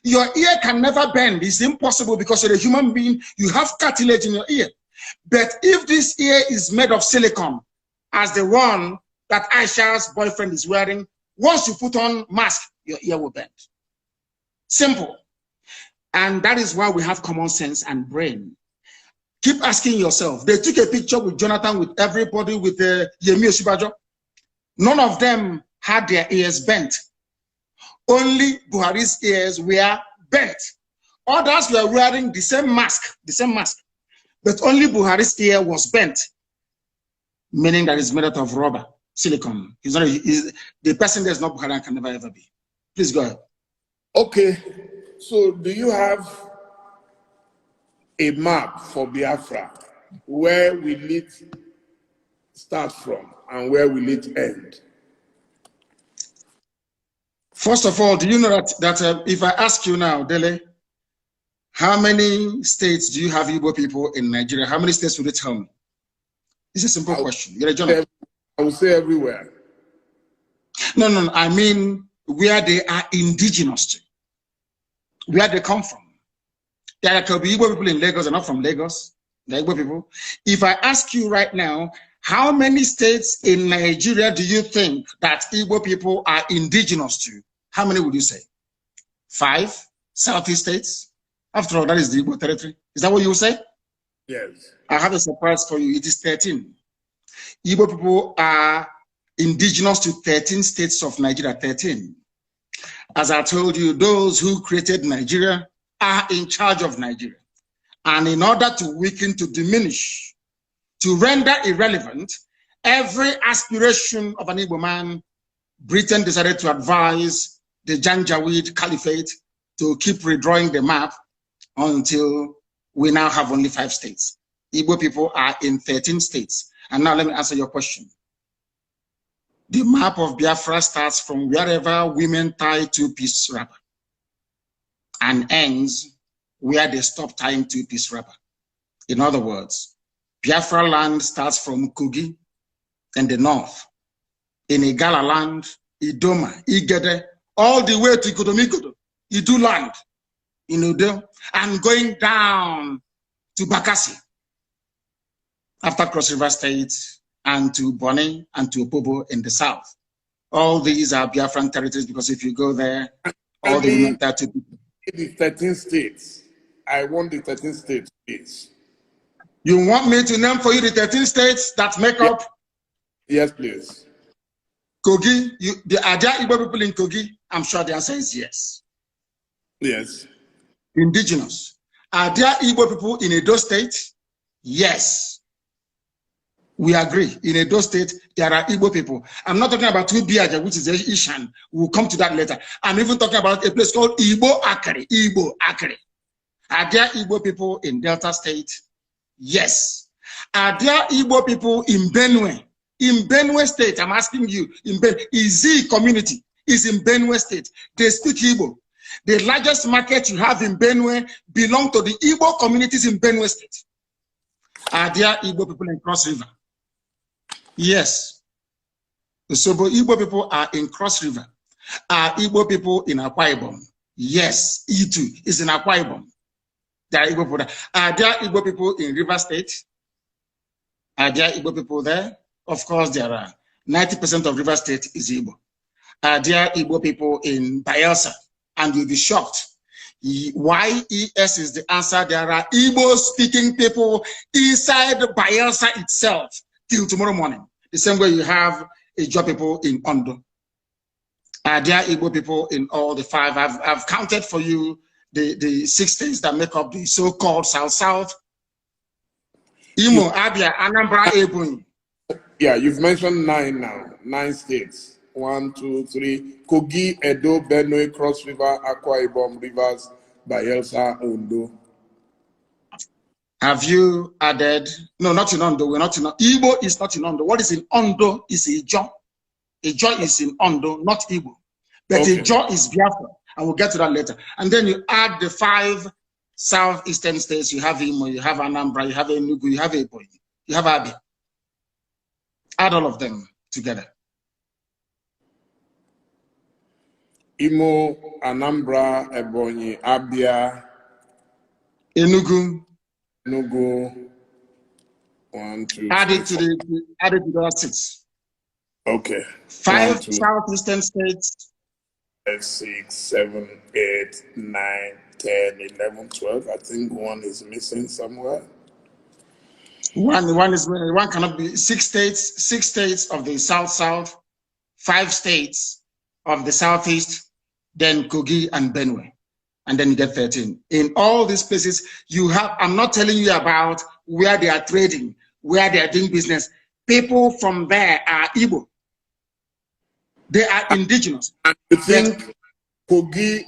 Your ear can never bend. It's impossible because you're a human being. You have cartilage in your ear. But if this ear is made of silicone, as the one that Aisha's boyfriend is wearing, once you put on mask, your ear will bend. Simple. And that is why we have common sense and brain. Keep asking yourself. They took a picture with Jonathan, with everybody, with Yemi Osinbajo. None of them had their ears bent. Only Buhari's ears were bent. Others were wearing the same mask, but only Buhari's ear was bent, meaning that it's made out of rubber, silicone. He's not the person that's not Buhari can never ever be. Please go ahead. Okay, so do you have a map for Biafra? Where will it start from and where will it end? First of all, do you know that if I ask you now, Dele, how many states do you have Igbo people in Nigeria? How many states would you tell me? It's a simple question. You're a journalist. I would say everywhere. No. I mean where they are indigenous to, where they come from. There could be Igbo people in Lagos. They're not from Lagos. They're Igbo people. If I ask you right now, how many states in Nigeria do you think that Igbo people are indigenous to? How many would you say? 5 Southeast states? After all, that is the Igbo territory. Is that what you would say? Yes. I have a surprise for you. It is 13. Igbo people are indigenous to 13 states of Nigeria. 13. As I told you, those who created Nigeria are in charge of Nigeria. And in order to weaken, to diminish, to render irrelevant every aspiration of an Igbo man, Britain decided to advise the Janjaweed Caliphate to keep redrawing the map until we now have only 5 states. Igbo people are in 13 states. And now let me answer your question. The map of Biafra starts from wherever women tie two-piece wrapper and ends where they stop tying two-piece wrapper. In other words, Biafra land starts from Kogi in the north, in Igala land, Idoma, Igede, all the way to Ikodomikodo, Idu land, in Udo, and going down to Bakassi, after Cross River State, and to Bonny and to Opobo in the south. All these are Biafran territories because if you go there, all the women that to the 13 states. I want the 13 states, please. You want me to name for you the 13 states that make up? Yes, please. Kogi, are there Igbo people in Kogi? I'm sure the answer is yes. Yes. Indigenous. Are there Igbo people in Edo State? Yes. We agree. In Edo State, there are Igbo people. I'm not talking about Tubiaja, which is Ishan. We'll come to that later. I'm even talking about a place called Igbo Akari. Igbo Akari. Are there Igbo people in Delta State? Yes. Are there Igbo people in Benue? In Benue State, I'm asking you, in Izi community is in Benue State. They speak Igbo. The largest market you have in Benue belong to the Igbo communities in Benue State. Are there Igbo people in Cross River? Yes. So Igbo people are in Cross River. Are Igbo people in Akwa Ibom? Yes. Itu is in Akwa Ibom. There are Igbo people. Are there Igbo people in River State? Are there Igbo people there? Of course there are. 90% of River State is Igbo. Are there Igbo people in Bayelsa? And you'll be shocked. YES is the answer. There are Igbo-speaking people inside Bayelsa itself till tomorrow morning. The same way you have Ijaw people in Ondo. Are there Igbo people in all the five? I've counted for you the 6 states that make up the so-called South-South. Imo, Abia, Anambra, Ebonyi. Yeah, you've mentioned 9 now. 9 states. 1, 2, 3. Kogi, Edo, Benue, Cross River, Akwa Ibom, Rivers, Bayelsa, Ondo. Have you added? No, not in Ondo. We're not in Ondo. Igbo is not in Ondo. What is in Ondo is Ijaw. Ijaw is in Ondo, not Igbo. But okay. Ijaw is Biafra. And we'll get to that later. And then you add the 5 southeastern states. You have Imo, you have Anambra, you have Enugu, you have Ebonyi, you have Abia. Add all of them together. Imo, Anambra, Ebonyi, Abia, Enugu. 1, 2, add it to the other 6. Okay. 5 southeastern states. 6, 7, 8, 9, 10, 11, 12. I think one is missing somewhere. One cannot be 6 states. 6 states of the South, 5 states of the Southeast, then Kogi and Benue. And then you get 13. In all these places, you have, I'm not telling you about where they are trading, where they are doing business. People from there are Igbo. They are indigenous. And you think Kogi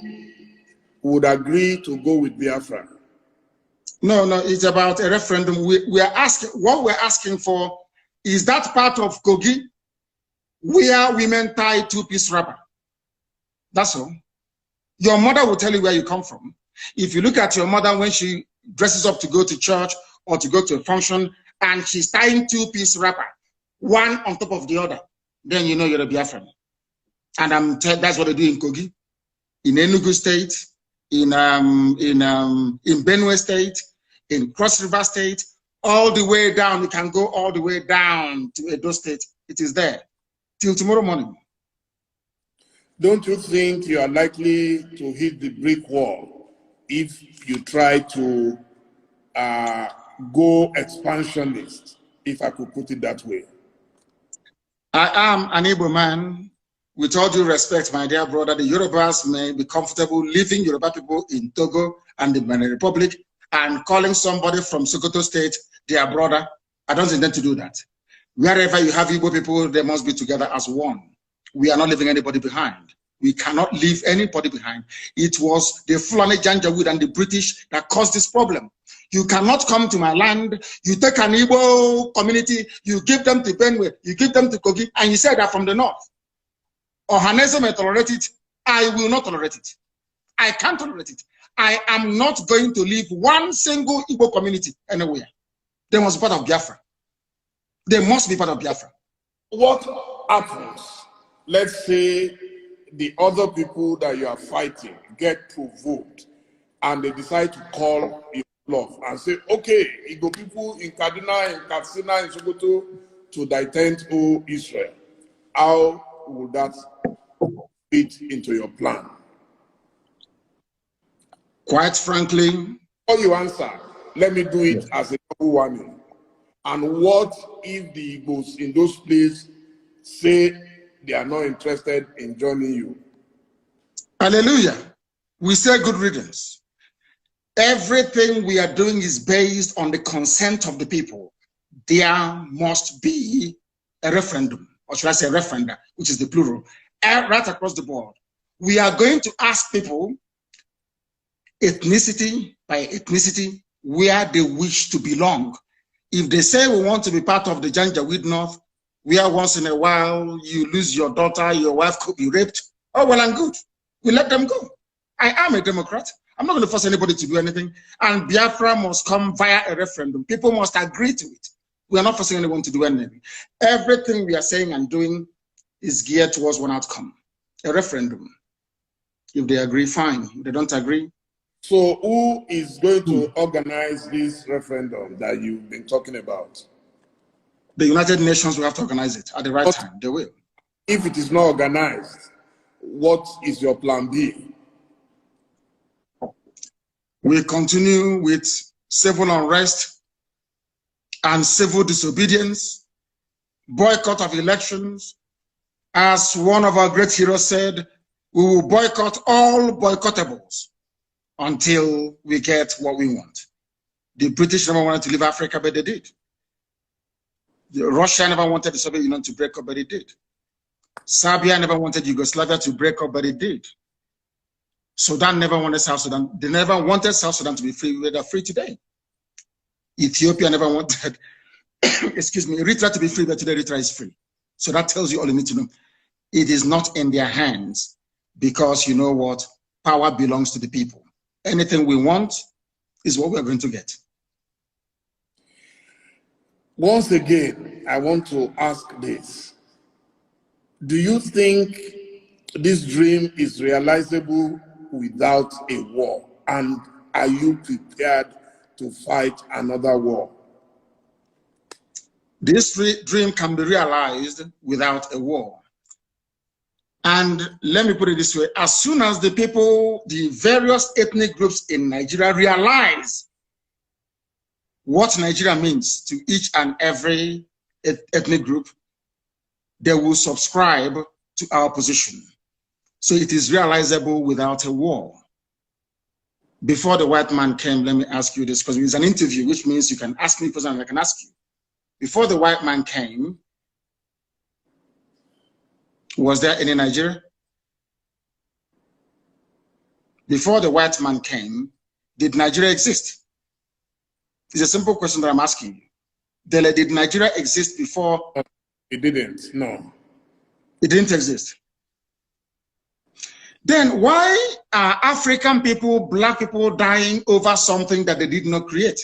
would agree to go with Biafra? No, it's about a referendum. We are asking, what we're asking for is that part of Kogi where women tie 2-piece wrapper. That's all. Your mother will tell you where you come from. If you look at your mother when she dresses up to go to church or to go to a function and she's tying 2-piece wrapper, one on top of the other, then you know you're a Biafran. And that's what they do in Kogi, in Enugu State, in Benue State, in Cross River State, all the way down. You can go all the way down to Edo State. It is there till tomorrow morning. Don't you think you are likely to hit the brick wall if you try to go expansionist, if I could put it that way? I am an Igbo man. With all due respect, my dear brother, the Yorubas may be comfortable leaving Yoruba people in Togo and the Benin Republic and calling somebody from Sokoto State their brother. I don't intend to do that. Wherever you have Igbo people, they must be together as one. We are not leaving anybody behind. We cannot leave anybody behind. It was the Fulani Janjaweed and the British that caused this problem. You cannot come to my land. You take an Igbo community, you give them to Benue, you give them to Kogi, and you say that from the north. Ohanese may tolerate it. I will not tolerate it. I can't tolerate it. I am not going to leave one single Igbo community anywhere. They must be part of Biafra. They must be part of Biafra. What happens? Let's say the other people that you are fighting get provoked and they decide to call you bluff and say, okay, Igbo people in Kaduna, in Katsina, in Sokoto to detend Israel. How will that fit into your plan? Quite frankly, before you answer, let me do it as a double warning. And what if the Igbos in those places say they are not interested in joining you? Hallelujah. We say good riddance. Everything we are doing is based on the consent of the people. There must be a referendum, or should I say referenda, which is the plural, right across the board. We are going to ask people, ethnicity by ethnicity, where they wish to belong. If they say we want to be part of the Janjaweed North, where once in a while you lose your daughter, your wife could be raped, oh, well and good. We let them go. I am a Democrat. I'm not going to force anybody to do anything. And Biafra must come via a referendum. People must agree to it. We are not forcing anyone to do anything. Everything we are saying and doing is geared towards one outcome, a referendum. If they agree, fine. If they don't agree. So who is going to organize this referendum that you've been talking about? The United Nations will have to organize it at the right time. They will. If it is not organized, what is your plan B? We continue with civil unrest and civil disobedience, boycott of elections. As one of our great heroes said, we will boycott all boycottables until we get what we want. The British never wanted to leave Africa, but they did. Russia never wanted the Soviet Union to break up, but it did. Serbia never wanted Yugoslavia to break up, but it did. Sudan never wanted South Sudan. They never wanted South Sudan to be free. They are free today. Ethiopia never wanted, excuse me, Eritrea to be free, but today Eritrea is free. So that tells you all you need to know. It is not in their hands because you know what? Power belongs to the people. Anything we want is what we're going to get. Once again, I want to ask this. Do you think this dream is realizable without a war? And are you prepared to fight another war? This dream can be realized without a war. And let me put it this way, as soon as the people, the various ethnic groups in Nigeria realize what Nigeria means to each and every ethnic group, they will subscribe to our position. So it is realizable without a war. Before the white man came, let me ask you this, because it's an interview, which means you can ask me questions and I can ask you. Before the white man came, was there any Nigeria? Before the white man came, did Nigeria exist? It's a simple question that I'm asking you. Dele, did Nigeria exist before? It didn't, no. It didn't exist. Then why are African people, black people dying over something that they did not create?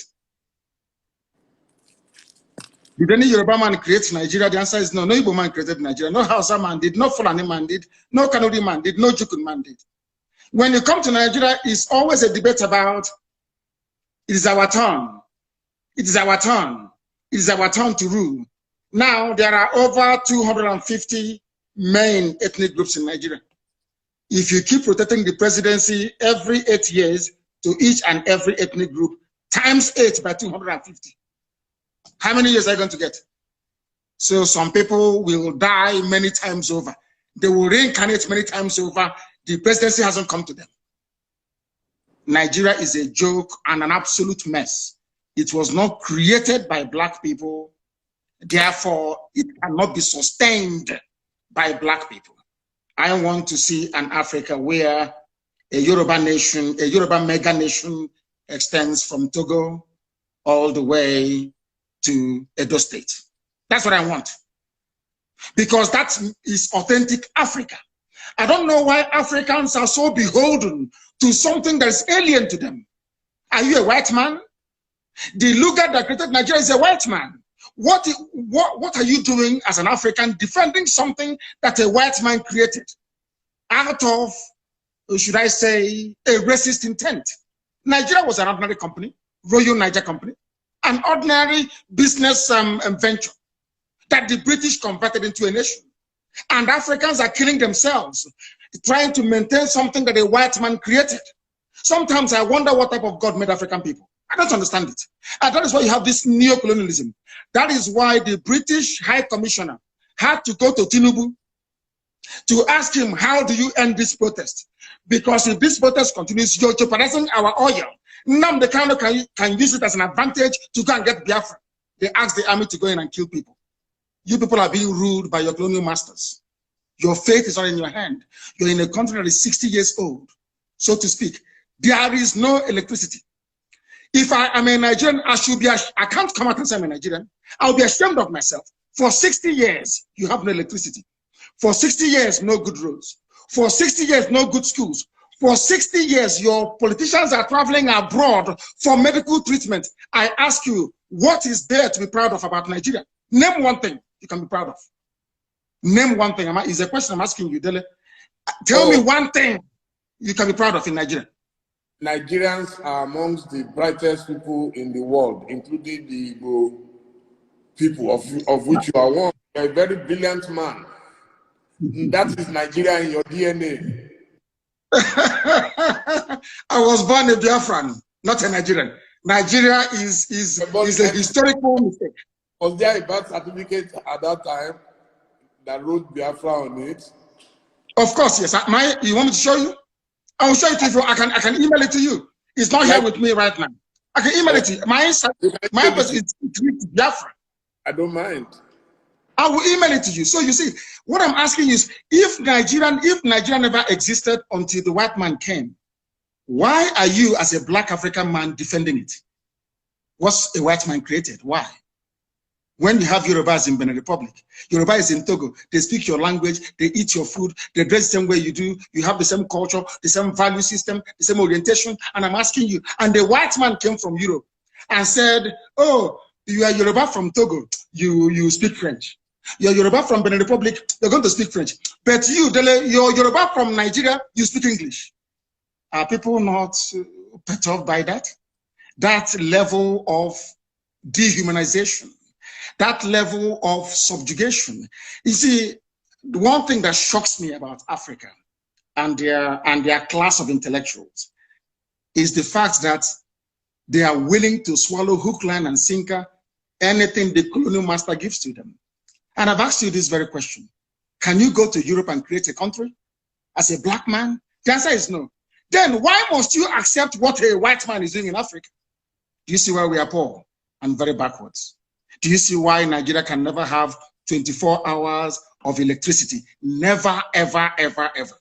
Did any Yoruba man create Nigeria? The answer is no. No Igbo man created Nigeria. No Hausa man did. No Fulani man did. No Kanu'S man did. No Jukun man did. When you come to Nigeria, it's always a debate about it is our turn. It is our turn. It is our turn to rule. Now there are over 250 main ethnic groups in Nigeria. If you keep rotating the presidency every 8 years to each and every ethnic group, times 8 by 250. How many years are you going to get? So some people will die many times over. They will reincarnate many times over. The presidency hasn't come to them. Nigeria is a joke and an absolute mess. It was not created by black people. Therefore, it cannot be sustained by black people. I want to see an Africa where a Yoruba nation, a Yoruba mega nation extends from Togo all the way to Edo State. That's what I want. Because that is authentic Africa. I don't know why Africans are so beholden to something that is alien to them. Are you a white man? The Luga that created Nigeria is a white man. What are you doing as an African defending something that a white man created out of, should I say, a racist intent? Nigeria was an ordinary company, Royal Niger Company, an ordinary business venture that the British converted into a nation. And Africans are killing themselves, trying to maintain something that a white man created. Sometimes I wonder what type of God made African people. I don't understand it. And that is why you have this neo-colonialism. That is why the British High Commissioner had to go to Tinubu to ask him, how do you end this protest? Because if this protest continues, you're jeopardizing our oil. Nnamdi Kanu can use it as an advantage to go and get Biafran. They asked the army to go in and kill people. You people are being ruled by your colonial masters. Your fate is not in your hand. You're in a country that is 60 years old, so to speak. There is no electricity. If I am a Nigerian, I can't come out and say I'm a Nigerian. I'll be ashamed of myself. For 60 years, you have no electricity. For 60 years, no good roads. For 60 years, no good schools. For 60 years, your politicians are traveling abroad for medical treatment. I ask you, what is there to be proud of about Nigeria? Name one thing you can be proud of. Name one thing. It's a question I'm asking you, Dele. Tell me one thing you can be proud of in Nigeria. Nigerians are amongst the brightest people in the world, including the Igbo people, of which you are one. You're a very brilliant man. That is Nigeria in your DNA. I was born a Biafran, not a Nigerian. Nigeria is a historical mistake. Was there a birth certificate at that time that wrote Biafra on it? Of course, yes. You want me to show you? I will show it to you. I can email it to you. It's not here with me right now. I can email it to you. My person is Biafra. I don't mind. I will email it to you. So you see, what I'm asking is, if Nigeria never existed until the white man came, why are you as a black African man defending it? What's a white man created? Why? When you have Yorubas in Benin Republic, Yoruba is in Togo, they speak your language, they eat your food, they dress the same way you do, you have the same culture, the same value system, the same orientation, and I'm asking you, and the white man came from Europe and said, oh, you are Yoruba from Togo, you speak French. You're Yoruba from Benin Republic, you're going to speak French. But you, Dele, you're Yoruba from Nigeria, you speak English. Are people not perturbed by that? That level of dehumanization, that level of subjugation. You see, the one thing that shocks me about Africa and their class of intellectuals is the fact that they are willing to swallow hook, line, and sinker anything the colonial master gives to them. And I've asked you this very question. Can you go to Europe and create a country as a black man? The answer is no. Then why must you accept what a white man is doing in Africa? Do you see why we are poor and very backwards? Do you see why Nigeria can never have 24 hours of electricity? Never, ever, ever, ever.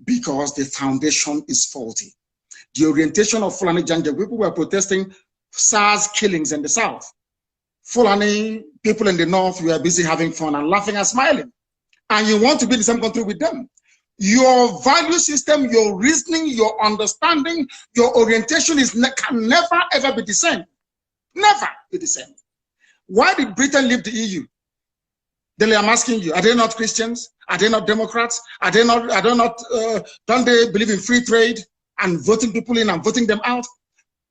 Because the foundation is faulty. The orientation of Fulani Janja, people were protesting SARS killings in the south. Fulani people in the north were busy having fun and laughing and smiling. And you want to be in the same country with them. Your value system, your reasoning, your understanding, your orientation can never, ever be the same. Never be the same. Why did Britain leave the EU? Dele, I'm asking you, are they not Christians? Are they not Democrats? Are they not, don't they believe in free trade and voting people in and voting them out?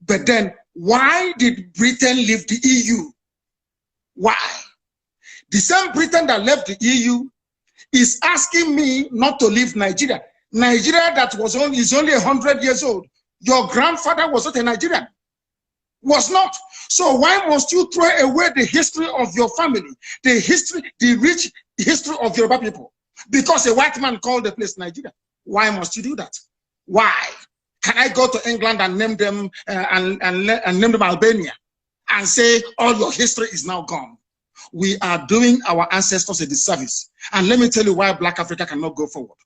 But then, why did Britain leave the EU? Why? The same Britain that left the EU is asking me not to leave Nigeria. Nigeria that is only 100 years old. Your grandfather was not a Nigerian. Was not. So why must you throw away the history of your family, the rich history of Yoruba people? Because a white man called the place Nigeria. Why must you do that? Why? Can I go to England and name them and name them Albania and say all your history is now gone? We are doing our ancestors a disservice. And let me tell you why Black Africa cannot go forward.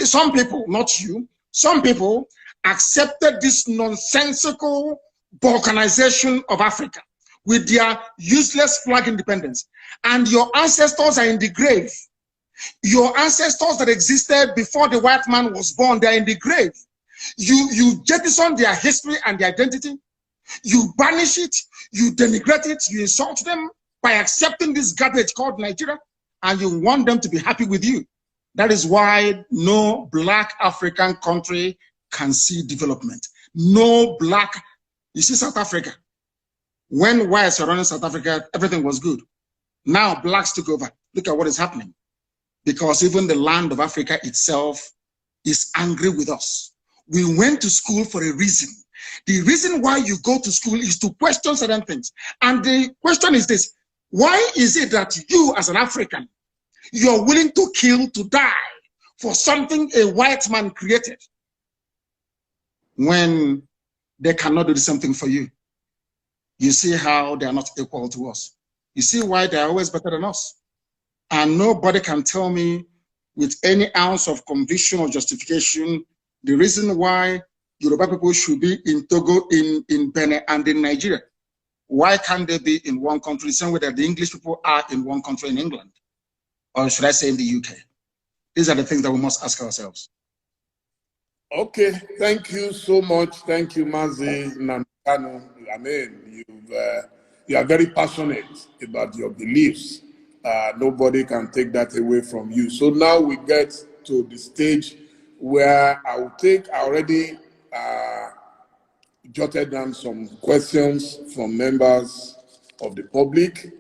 Some people, not you, some people accepted this nonsensical balkanization of Africa, with their useless flag independence. And your ancestors are in the grave. Your ancestors that existed before the white man was born, they are in the grave. You jettison their history and their identity. You banish it, you denigrate it, you insult them by accepting this garbage called Nigeria, and you want them to be happy with you. That is why no black African country can see development. No black, you see South Africa. When whites were running South Africa, everything was good. Now blacks took over. Look at what is happening. Because even the land of Africa itself is angry with us. We went to school for a reason. The reason why you go to school is to question certain things. And the question is this: why is it that you as an African, you're willing to kill, to die for something a white man created when they cannot do the same thing for you? You see how they are not equal to us. You see why they are always better than us. And nobody can tell me with any ounce of conviction or justification the reason why Yoruba people should be in Togo, in Benin, and in Nigeria. Why can't they be in one country, the same way that the English people are in one country in England? Or should I say in the UK? These are the things that we must ask ourselves. Okay, thank you so much. Thank you, Mazi Nnamdi. I mean, you are very passionate about your beliefs. Nobody can take that away from you. So now we get to the stage where I already jotted down some questions from members of the public.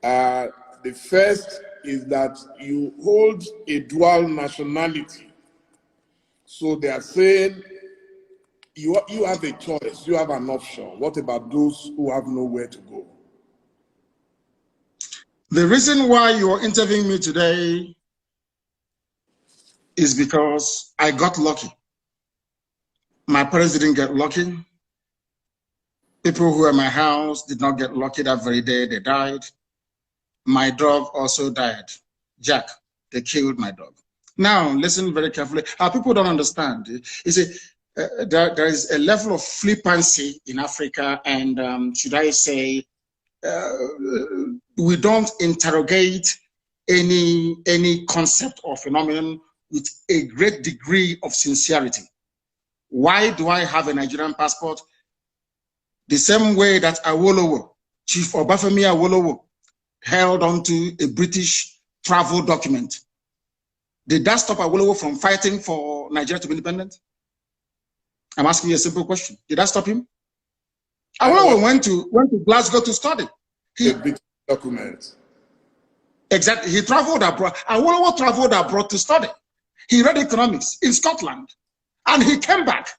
The first is that you hold a dual nationality. So they are saying you have a choice, you have an option. What about those who have nowhere to go? The reason why you are interviewing me today is because I got lucky. My parents didn't get lucky. People who were in my house did not get lucky that very day, they died. My dog also died. Jack, they killed my dog. Now, listen very carefully. People don't understand. You see, there is a level of flippancy in Africa, and should I say, we don't interrogate any concept or phenomenon with a great degree of sincerity. Why do I have a Nigerian passport? The same way that Awolowo, Chief Obafemi Awolowo, held onto a British travel document. Did that stop Awolowo from fighting for Nigeria to be independent? I'm asking you a simple question. Did that stop him? Awolowo went to Glasgow to study. A British document. Exactly. He traveled abroad. Awolowo traveled abroad to study. He read economics in Scotland, and he came back,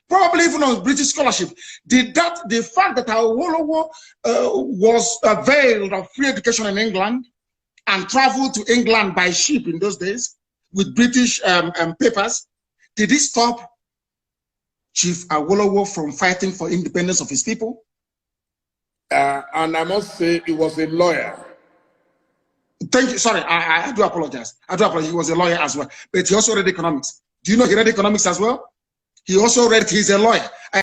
probably even on British scholarship. The fact that Awolowo was availed of free education in England and traveled to England by ship in those days with British papers, did it stop Chief Awolowo from fighting for independence of his people? And I must say, he was a lawyer. Thank you. Sorry, I do apologize. I do apologize. He was a lawyer as well, but he also read economics. Do you know he read economics as well? He also read, he's a lawyer. I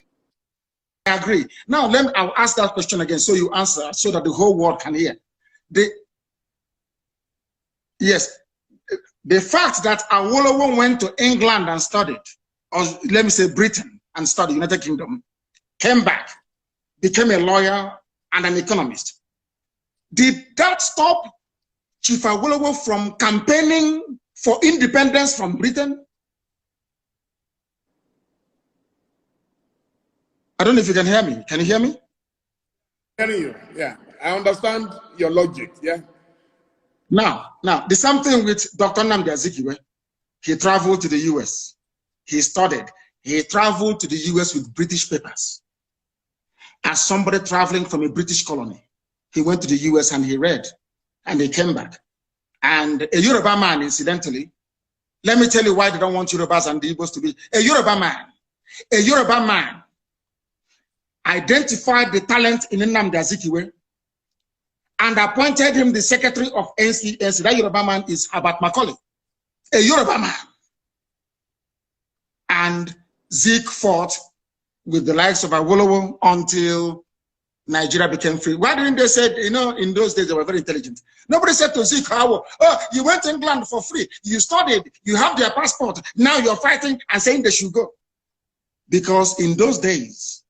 agree. Now, I'll ask that question again so you answer so that the whole world can hear. Yes, the fact that Awolowo went to England and studied, or let me say Britain and studied, United Kingdom, came back, became a lawyer and an economist. Did that stop Chief Awolowo from campaigning for independence from Britain? I don't know if you can hear me. Can you hear me? Hearing you, yeah. I understand your logic, yeah. Now, the same thing with Dr. Nnamdi. He traveled to the US. He studied. He traveled to the US with British papers. As somebody traveling from a British colony, he went to the US and he read, and he came back. And a Yoruba man, incidentally, let me tell you why they don't want Yorubas and the Igbos to be. A Yoruba man identified the talent in Nnamdi Azikiwe and appointed him the secretary of NCNC. That Yoruba man is Herbert Macaulay, a Yoruba man. And Zeke fought with the likes of Awolowo until Nigeria became free. Why didn't they say, you know, in those days they were very intelligent? Nobody said to Zik, oh, you went to England for free. You studied, you have their passport. Now you're fighting and saying they should go. Because in those days,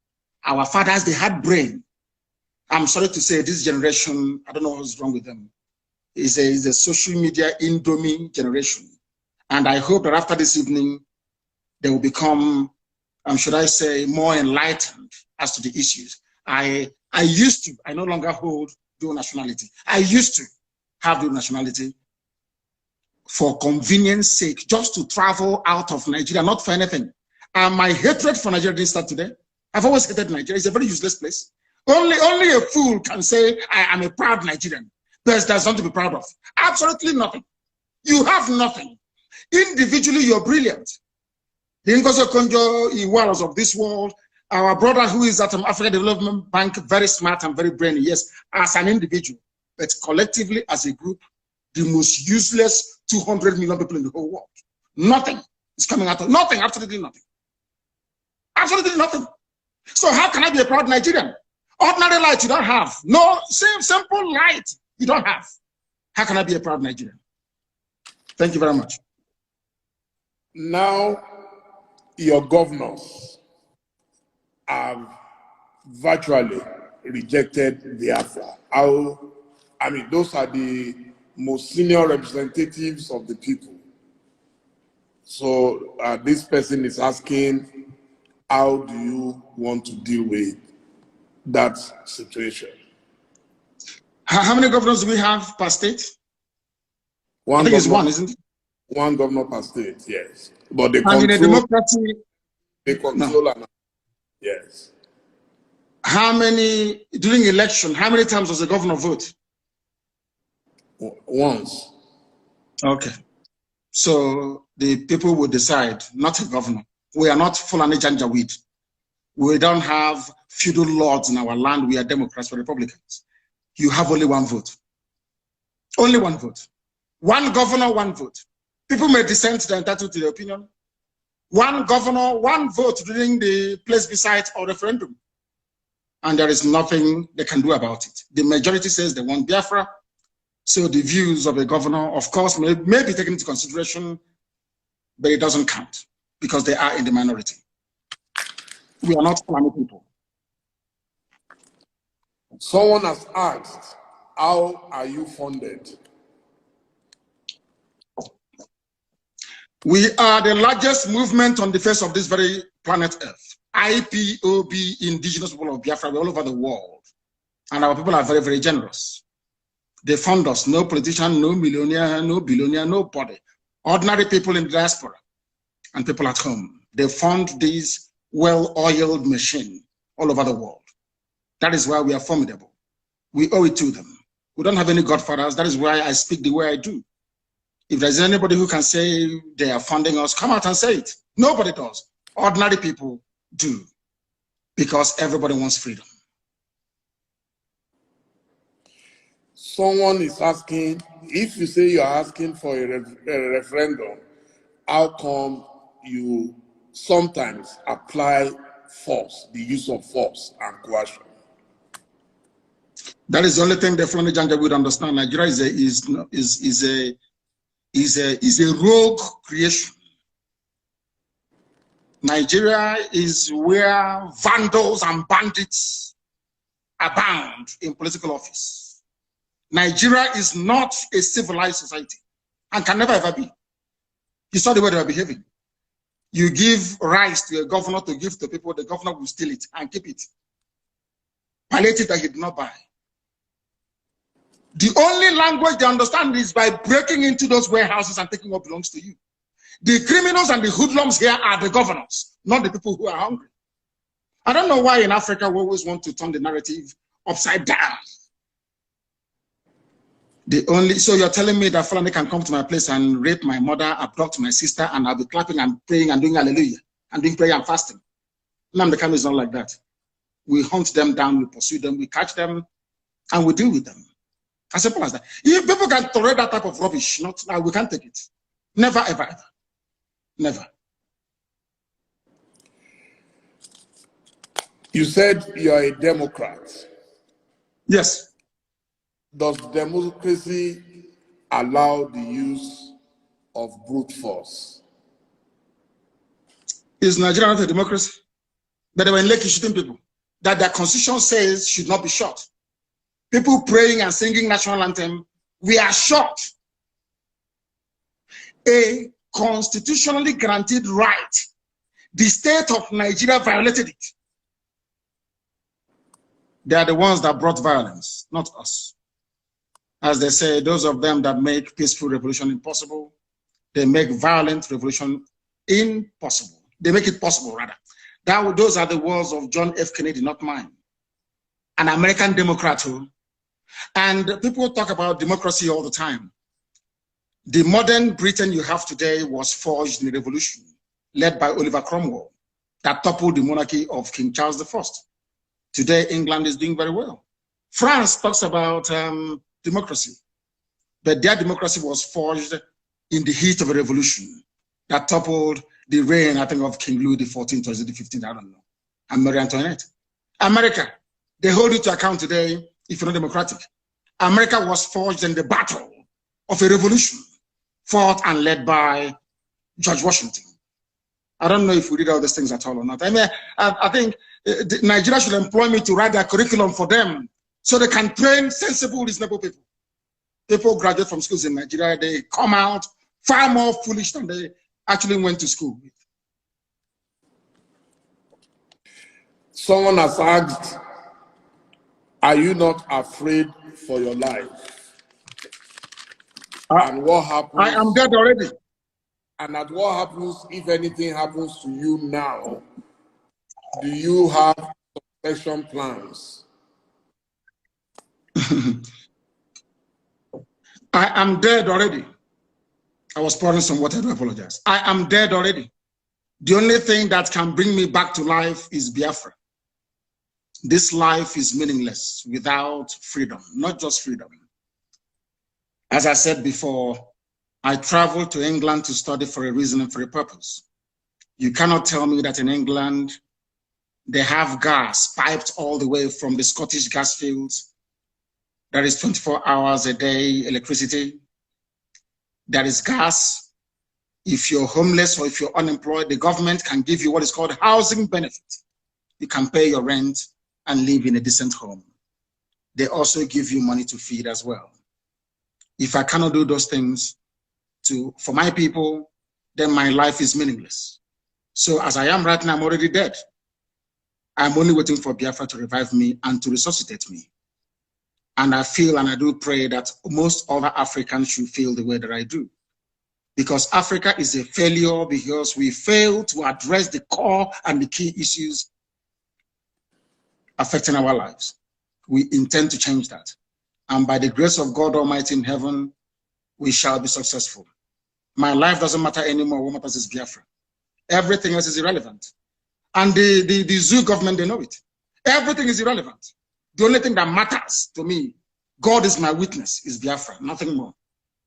our fathers, they had brain. I'm sorry to say this generation, I don't know what's wrong with them. Is a social media indomie generation. And I hope that after this evening, they will become, should I say, more enlightened as to the issues. I no longer hold dual nationality. I used to have dual nationality for convenience sake, just to travel out of Nigeria, not for anything. And my hatred for Nigeria didn't start today. I've always hated Nigeria. It's a very useless place. Only a fool can say, I am a proud Nigerian. There's nothing to be proud of. Absolutely nothing. You have nothing. Individually, you're brilliant. The Ngozi Okonjo-Iwealas of this world, our brother who is at Africa Development Bank, very smart and very brainy, yes, as an individual, but collectively as a group, the most useless 200 million people in the whole world. Nothing is coming out of nothing, absolutely nothing. Absolutely nothing. So how can I be a proud Nigerian? Ordinary light you don't have. No, simple light you don't have. How can I be a proud Nigerian? Thank you very much. Now, your governors have virtually rejected Biafra. Those are the most senior representatives of the people. So this person is asking, how do you want to deal with that situation? How many governors do we have per state? One I think it's one, isn't it? One governor per state, yes. But they and control, in a democracy, they control no. Yes. How many, during election, how many times does the governor vote? Once. Okay. So the people will decide, not a governor. We are not Fulani Janjaweed. We don't have feudal lords in our land. We are Democrats or Republicans. You have only one vote. Only one vote. One governor, one vote. People may dissent, they're entitled to their opinion. One governor, one vote during the plebiscite or referendum. And there is nothing they can do about it. The majority says they want Biafra. So the views of the governor, of course, may be taken into consideration, but it doesn't count because they are in the minority. We are not Fulani people. Someone has asked, how are you funded? We are the largest movement on the face of this very planet Earth. IPOB, indigenous people of Biafra, we're all over the world. And our people are very, very generous. They fund us, no politician, no millionaire, no billionaire, nobody. Ordinary people in the diaspora and people at home. They fund this well-oiled machine all over the world. That is why we are formidable. We owe it to them. We don't have any godfathers. That is why I speak the way I do. If there's anybody who can say they are funding us, come out and say it. Nobody does. Ordinary people do. Because everybody wants freedom. Someone is asking, if you say you're asking for a referendum, how come you sometimes apply force, the use of force and coercion? That is the only thing the Fulani Janja would understand. Nigeria is a rogue creation. Nigeria is where vandals and bandits abound in political office. Nigeria is not a civilized society and can never ever be. You saw the way they are behaving. You give rice to a governor to give to people, the governor will steal it and keep it. Palliative that he did not buy. The only language they understand is by breaking into those warehouses and taking what belongs to you. The criminals and the hoodlums here are the governors, not the people who are hungry. I don't know why in Africa we always want to turn the narrative upside down. So you're telling me that Fulani can come to my place and rape my mother, abduct my sister, and I'll be clapping and praying and doing hallelujah and doing prayer and fasting. Nnamdi Kanu is not like that. We hunt them down, we pursue them, we catch them, and we deal with them. As simple as that. If people can tolerate that type of rubbish, we can't take it. Never, ever, ever. Never. You said you are a Democrat. Yes. Does democracy allow the use of brute force? Is Nigeria not a democracy? But they were in Lekki shooting people that their constitution says should not be shot. People praying and singing national anthem, we are shot. A constitutionally granted right. The state of Nigeria violated it. They are the ones that brought violence, not us. As they say, those of them that make peaceful revolution impossible, they make violent revolution impossible. They make it possible, rather. Those are the words of John F. Kennedy, not mine. An American Democrat who, and people talk about democracy all the time. The modern Britain you have today was forged in a revolution led by Oliver Cromwell that toppled the monarchy of King Charles I. Today, England is doing very well. France talks about democracy, but their democracy was forged in the heat of a revolution that toppled the reign, I think, of King Louis XIV or the 15th, I don't know, and Marie Antoinette. America, they hold you to account today if you're not democratic. America was forged in the battle of a revolution fought and led by George Washington. I don't know if we did all these things at all or not. I mean, I think Nigeria should employ me to write their curriculum for them so they can train sensible, reasonable people. People graduate from schools in Nigeria, they come out far more foolish than they actually went to school with. Someone has asked, are you not afraid for your life? And what happens? I am dead already. And at what happens if anything happens to you now? Do you have succession plans? I am dead already. I was pouring some water, I do apologize. I am dead already. The only thing that can bring me back to life is Biafra. This life is meaningless without freedom, not just freedom. As I said before, I traveled to England to study for a reason and for a purpose. You cannot tell me that in England, they have gas piped all the way from the Scottish gas fields. There is 24 hours a day electricity. There is gas. If you're homeless or if you're unemployed, the government can give you what is called housing benefit. You can pay your rent and live in a decent home. They also give you money to feed as well. If I cannot do those things for my people, then my life is meaningless. So as I am right now, I'm already dead. I'm only waiting for Biafra to revive me and to resuscitate me. And I feel and I do pray that most other Africans should feel the way that I do. Because Africa is a failure because we fail to address the core and the key issues affecting our lives. We intend to change that. And by the grace of God Almighty in heaven, we shall be successful. My life doesn't matter anymore. What matters is Biafra. Everything else is irrelevant. And the zoo government, they know it. Everything is irrelevant. The only thing that matters to me, God is my witness, is Biafra, nothing more.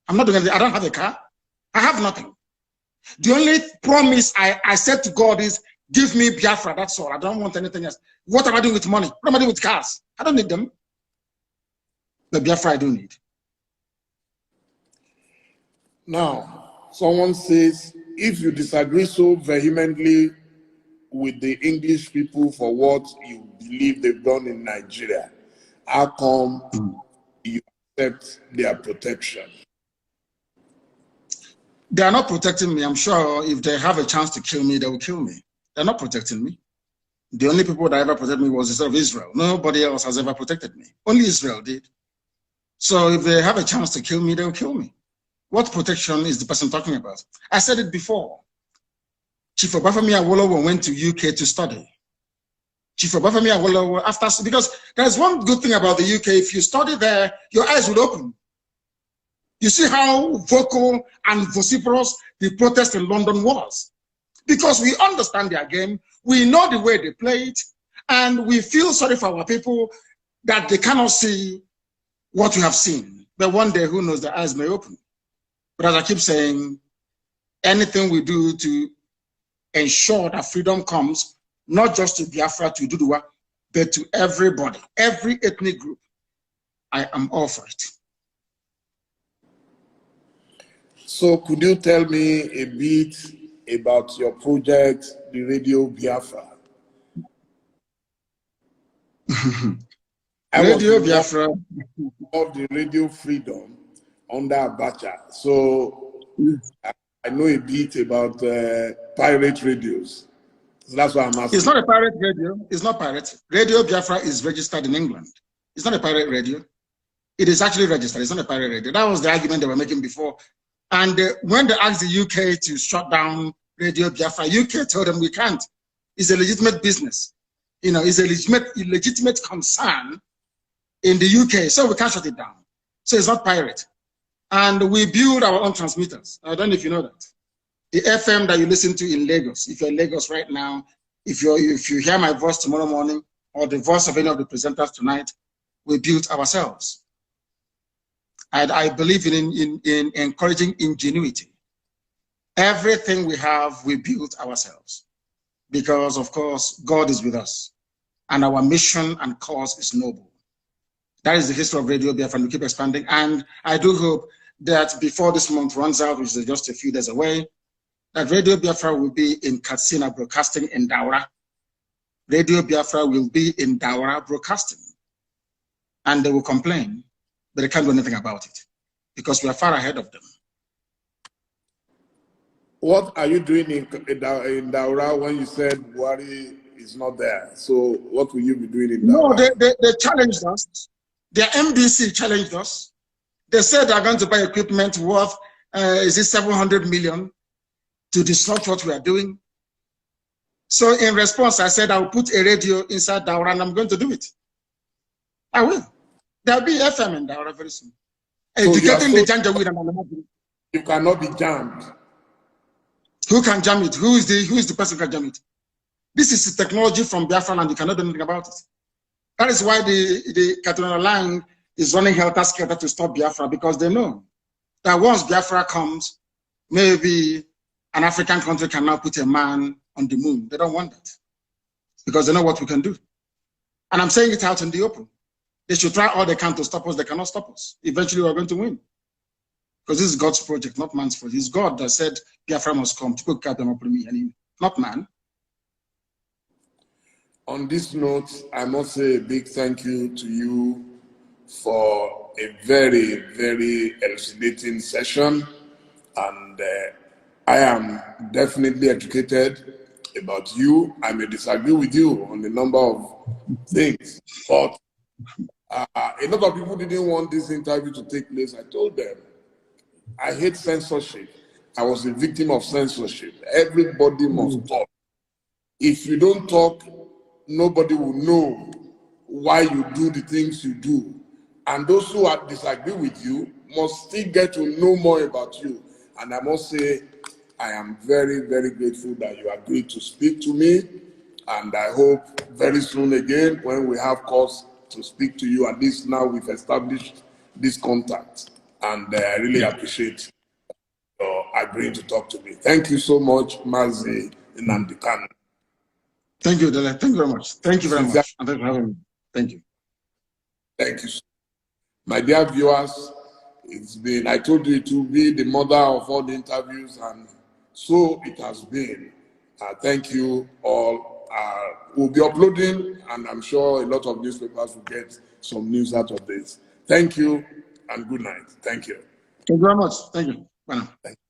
I'm not doing anything. I don't have a car. I have nothing. The only promise I said to God is, give me Biafra, that's all. I don't want anything else. What am I doing with money? What am I doing with cars? I don't need them. The Biafra I do need. Now, someone says, if you disagree so vehemently with the English people for what you believe they've done in Nigeria, how come you accept their protection? They are not protecting me. I'm sure if they have a chance to kill me, they will kill me. They're not protecting me. The only people that ever protected me was the state of Israel. Nobody else has ever protected me. Only Israel did. So if they have a chance to kill me, they'll kill me. What protection is the person talking about? I said it before. Chief Obafemi Awolowo went to UK to study. Chief Obafemi Awolowo, because there's one good thing about the UK. If you study there, your eyes will open. You see how vocal and vociferous the protest in London was. Because we understand their game, we know the way they play it, and we feel sorry for our people that they cannot see what we have seen. But one day, who knows, their eyes may open. But as I keep saying, anything we do to ensure that freedom comes, not just to Biafra, to Duduwa, but to everybody, every ethnic group, I am all for it. So could you tell me a bit about your project, the Radio Biafra? Radio Biafra of the Radio Freedom under Abacha. So I know a bit about pirate radios. So that's why I'm asking. It's not a pirate radio. It's not pirate. Radio Biafra is registered in England. It's not a pirate radio. It is actually registered. It's not a pirate radio. That was the argument they were making before. And when they asked the UK to shut down Radio Biafra, UK told them we can't. It's a legitimate business. You know, it's a legitimate concern in the UK, so we can't shut it down. So it's not pirate. And we build our own transmitters. I don't know if you know that. The FM that you listen to in Lagos, if you're in Lagos right now, if you hear my voice tomorrow morning or the voice of any of the presenters tonight, we built ourselves. And I believe in encouraging ingenuity. Everything we have, we built ourselves. Because, of course, God is with us. And our mission and cause is noble. That is the history of Radio Biafra, and we keep expanding. And I do hope that before this month runs out, which is just a few days away, that Radio Biafra will be in Katsina broadcasting in Daura. Radio Biafra will be in Daura broadcasting. And they will complain, but they can't do anything about it because we are far ahead of them. What are you doing in Daura when you said Buhari is not there? So what will you be doing in Daura? No, they challenged us. Their MDC challenged us. They said they're going to buy equipment worth, is it 700 million to disrupt what we are doing? So in response, I said, I'll put a radio inside Daura and I'm going to do it. I will. There'll be FM in Daura very soon. So Educating the Janjaweed and Nnamdi. You cannot be jammed. Who can jam it? Who is the person who can jam it? This is technology from Biafran and you cannot do anything about it. That is why the Kanu'S line is running helter-skelter to stop Biafra, because they know that once Biafra comes, maybe an African country can now put a man on the moon. They don't want that because they know what we can do. And I'm saying it out in the open. They should try all they can to stop us. They cannot stop us. Eventually, we're going to win. Because this is God's project, not man's project. It's God that said Biafra must come. Not man. On this note, I must say a big thank you to you for a very, very elucidating session. And I am definitely educated about you. I may disagree with you on a number of things, but a lot of people didn't want this interview to take place. I told them, I hate censorship. I was a victim of censorship. Everybody must talk. If you don't talk, nobody will know why you do the things you do. And those who disagree with you must still get to know more about you. And I must say, I am very, very grateful that you agreed to speak to me. And I hope very soon again, when we have cause to speak to you, at least now we've established this contact. And I really appreciate your agreeing to talk to me. Thank you so much, Mazi Nnamdi Kanu. Thank you, Dele. Thank you very much. Thank you very much. And thank you for having me. Thank you. Thank you. My dear viewers, it's been, I told you, it will be the mother of all the interviews, and so it has been. Thank you all. We'll be uploading, and I'm sure a lot of newspapers will get some news out of this. Thank you, and good night. Thank you. Thank you very much. Thank you. Bye now. Thank you.